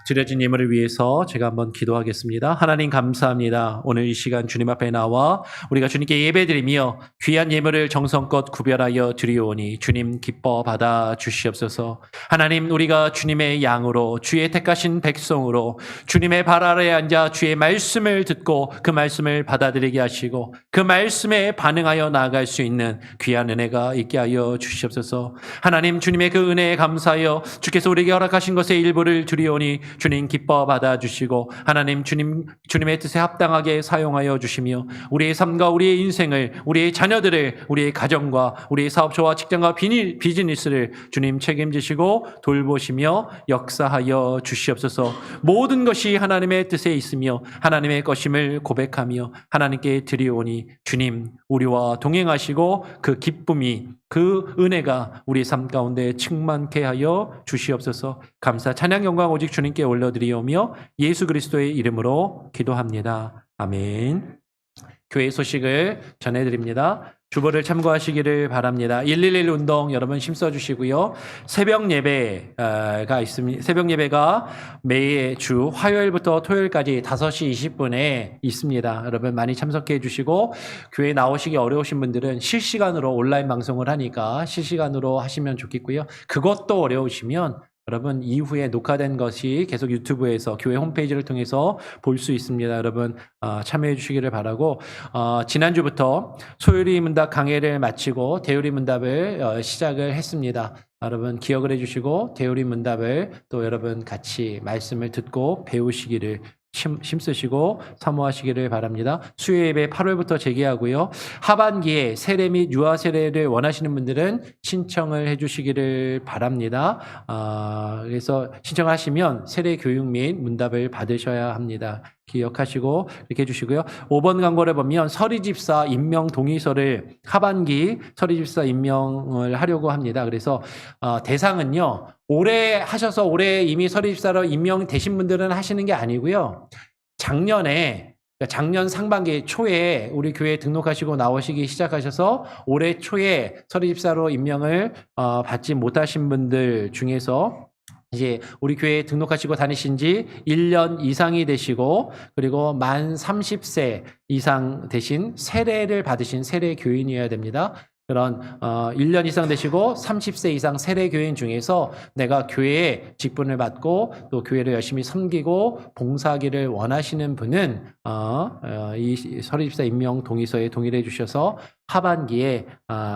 드려진 예물을 위해서 제가 한번 기도하겠습니다. 하나님 감사합니다. 오늘 이 시간 주님 앞에 나와 우리가 주님께 예배드리며 귀한 예물을 정성껏 구별하여 드리오니 주님 기뻐 받아 주시옵소서. 하나님, 우리가 주님의 양으로 주의 택하신 백성으로 주님의 발 아래에 앉아 주의 말씀을 듣고 그 말씀을 받아들이게 하시고 그 말씀에 반응하여 나아갈 수 있는 귀한 은혜가 있게 하여 주시옵소서. 하나님, 주님의 그 은혜에 감사하여 주께서 우리에게 허락하신 것의 일부를 드리오니 주님 기뻐 받아주시고 하나님, 주님의 뜻에 합당하게 사용하여 주시며 우리의 삶과 우리의 인생을, 우리의 자녀들을, 우리의 가정과 우리의 사업소와 직장과 비즈니스를 주님 책임지시고 돌보시며 역사하여 주시옵소서. 모든 것이 하나님의 뜻에 있으며 하나님의 것임을 고백하며 하나님께 드리오니 주님 우리와 동행하시고 그 기쁨이, 그 은혜가 우리 삶 가운데 충만케 하여 주시옵소서. 감사 찬양 영광 오직 주님께 올려드리오며 예수 그리스도의 이름으로 기도합니다. 아멘. 교회 소식을 전해드립니다. 주보를 참고하시기를 바랍니다. 111 운동 여러분 힘써주시고요. 새벽 예배가 있습니다. 새벽 예배가 매주 화요일부터 토요일까지 5시 20분에 있습니다. 여러분 많이 참석해 주시고 교회 나오시기 어려우신 분들은 실시간으로 온라인 방송을 하니까 실시간으로 하시면 좋겠고요. 그것도 어려우시면 여러분 이후에 녹화된 것이 계속 유튜브에서 교회 홈페이지를 통해서 볼 수 있습니다. 여러분 참여해 주시기를 바라고 지난주부터 소요리 문답 강해를 마치고 대요리 문답을 시작을 했습니다. 여러분 기억을 해주시고 대요리 문답을 또 여러분 같이 말씀을 듣고 배우시기를 힘쓰시고 사모하시기를 바랍니다. 수요 예배 8월부터 재개하고요. 하반기에 세례 및 유아 세례를 원하시는 분들은 신청을 해주시기를 바랍니다. 그래서 신청하시면 세례 교육 및 문답을 받으셔야 합니다. 기억하시고 이렇게 해주시고요. 5번 광고를 보면 서리집사 임명 동의서를 하반기 서리집사 임명을 하려고 합니다. 그래서 대상은요. 올해 하셔서 올해 이미 서리집사로 임명되신 분들은 하시는 게 아니고요. 작년 상반기 초에 우리 교회에 등록하시고 나오시기 시작하셔서 올해 초에 서리집사로 임명을 받지 못하신 분들 중에서 이제 우리 교회에 등록하시고 다니신 지 1년 이상이 되시고 그리고 만 30세 이상 되신 세례를 받으신 세례 교인이어야 됩니다. 그런 1년 이상 되시고 30세 이상 세례 교인 중에서 내가 교회에 직분을 받고 또 교회를 열심히 섬기고 봉사하기를 원하시는 분은 이 서리집사 임명 동의서에 동의를 해주셔서 하반기에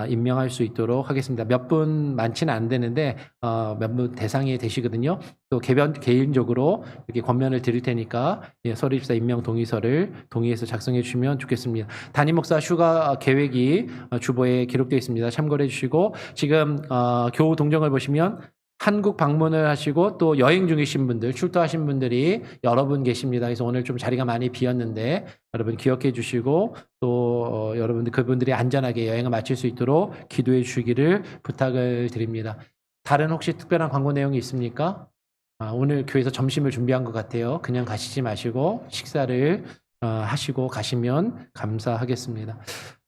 임명할 수 있도록 하겠습니다. 몇 분 많지는 안 되는데 몇 분 대상이 되시거든요. 또 개인적으로 이렇게 권면을 드릴 테니까 서리집사 임명 동의서를 동의해서 작성해 주시면 좋겠습니다. 담임 목사 휴가 계획이 주보에 기록되어 있습니다. 참고해 주시고 지금 교우 동정을 보시면 한국 방문을 하시고 또 여행 중이신 분들, 출도하신 분들이 여러 분 계십니다. 그래서 오늘 좀 자리가 많이 비었는데 여러분 기억해 주시고 또 여러분들 그분들이 안전하게 여행을 마칠 수 있도록 기도해 주시기를 부탁을 드립니다. 다른 혹시 특별한 광고 내용이 있습니까? 오늘 교회에서 점심을 준비한 것 같아요. 그냥 가시지 마시고 식사를 하시고 가시면 감사하겠습니다.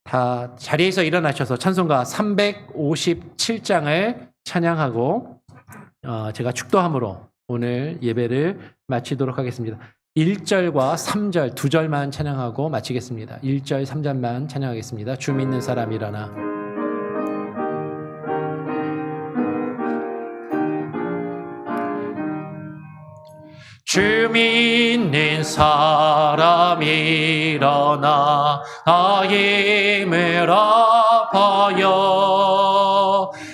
다 자리에서 일어나셔서 찬송가 357장을 찬양하고 제가 축도함으로 오늘 예배를 마치도록 하겠습니다. 1절과 3절 두 절만 찬양하고 마치겠습니다. 1절 3절만 찬양하겠습니다. 주 믿는 사람 일어나. 주 믿는 사람 일어나 나의 힘을 합하여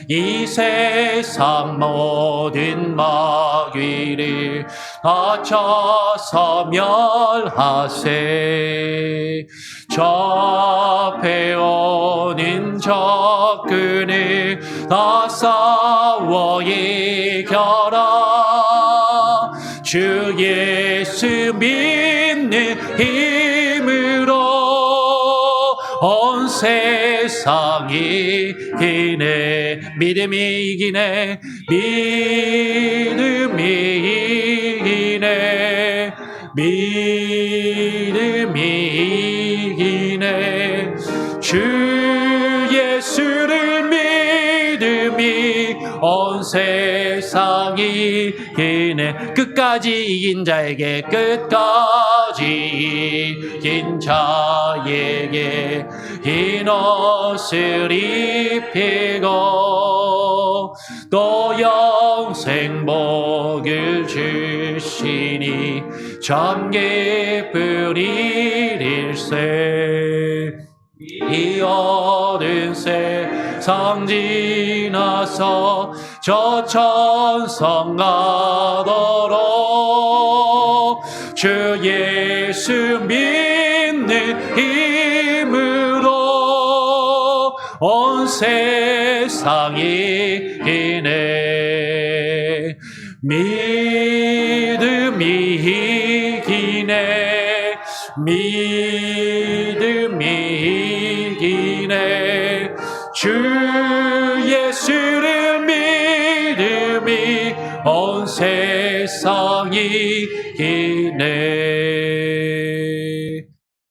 이 세상 모든 마귀를 낮춰서 멸하세. 접해오는 적군을 다 싸워 이겨라. 주 예수 믿는 힘으로 온 세상이 이기네. 믿음이 이기네. 믿음이 이기네. 믿음이 이기네. 주 예수를 믿음이 온 세상이 이기네. 끝까지 이긴 자에게, 끝까지 이긴 자에게 흰 옷을 입히고 또 영생 복을 주시니 참 기쁘리일세. 이 어두운 세상 지나서 저 천성 가도록 주 예수 믿는 힘으로 온 세상이 이기네. 믿음이 이기네. 믿음이 이기네. 주 예수를 믿음이 온 세상이 이기네.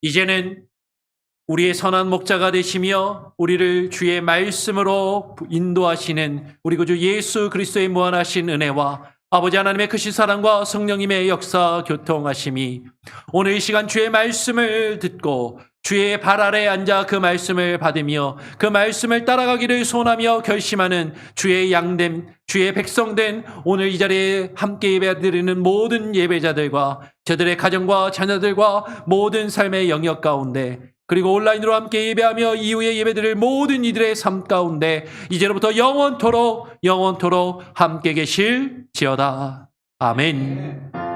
이제는 우리의 선한 목자가 되시며 우리를 주의 말씀으로 인도하시는 우리 구주 예수 그리스도의 무한하신 은혜와 아버지 하나님의 크신 사랑과 성령님의 역사 교통하심이 오늘 이 시간 주의 말씀을 듣고 주의 발 아래에 앉아 그 말씀을 받으며 그 말씀을 따라가기를 소원하며 결심하는 주의 양됨, 주의 백성된 오늘 이 자리에 함께 예배드리는 모든 예배자들과 저들의 가정과 자녀들과 모든 삶의 영역 가운데 그리고 온라인으로 함께 예배하며 이후에 예배드릴 모든 이들의 삶 가운데 이제로부터 영원토록 함께 계실지어다. 아멘.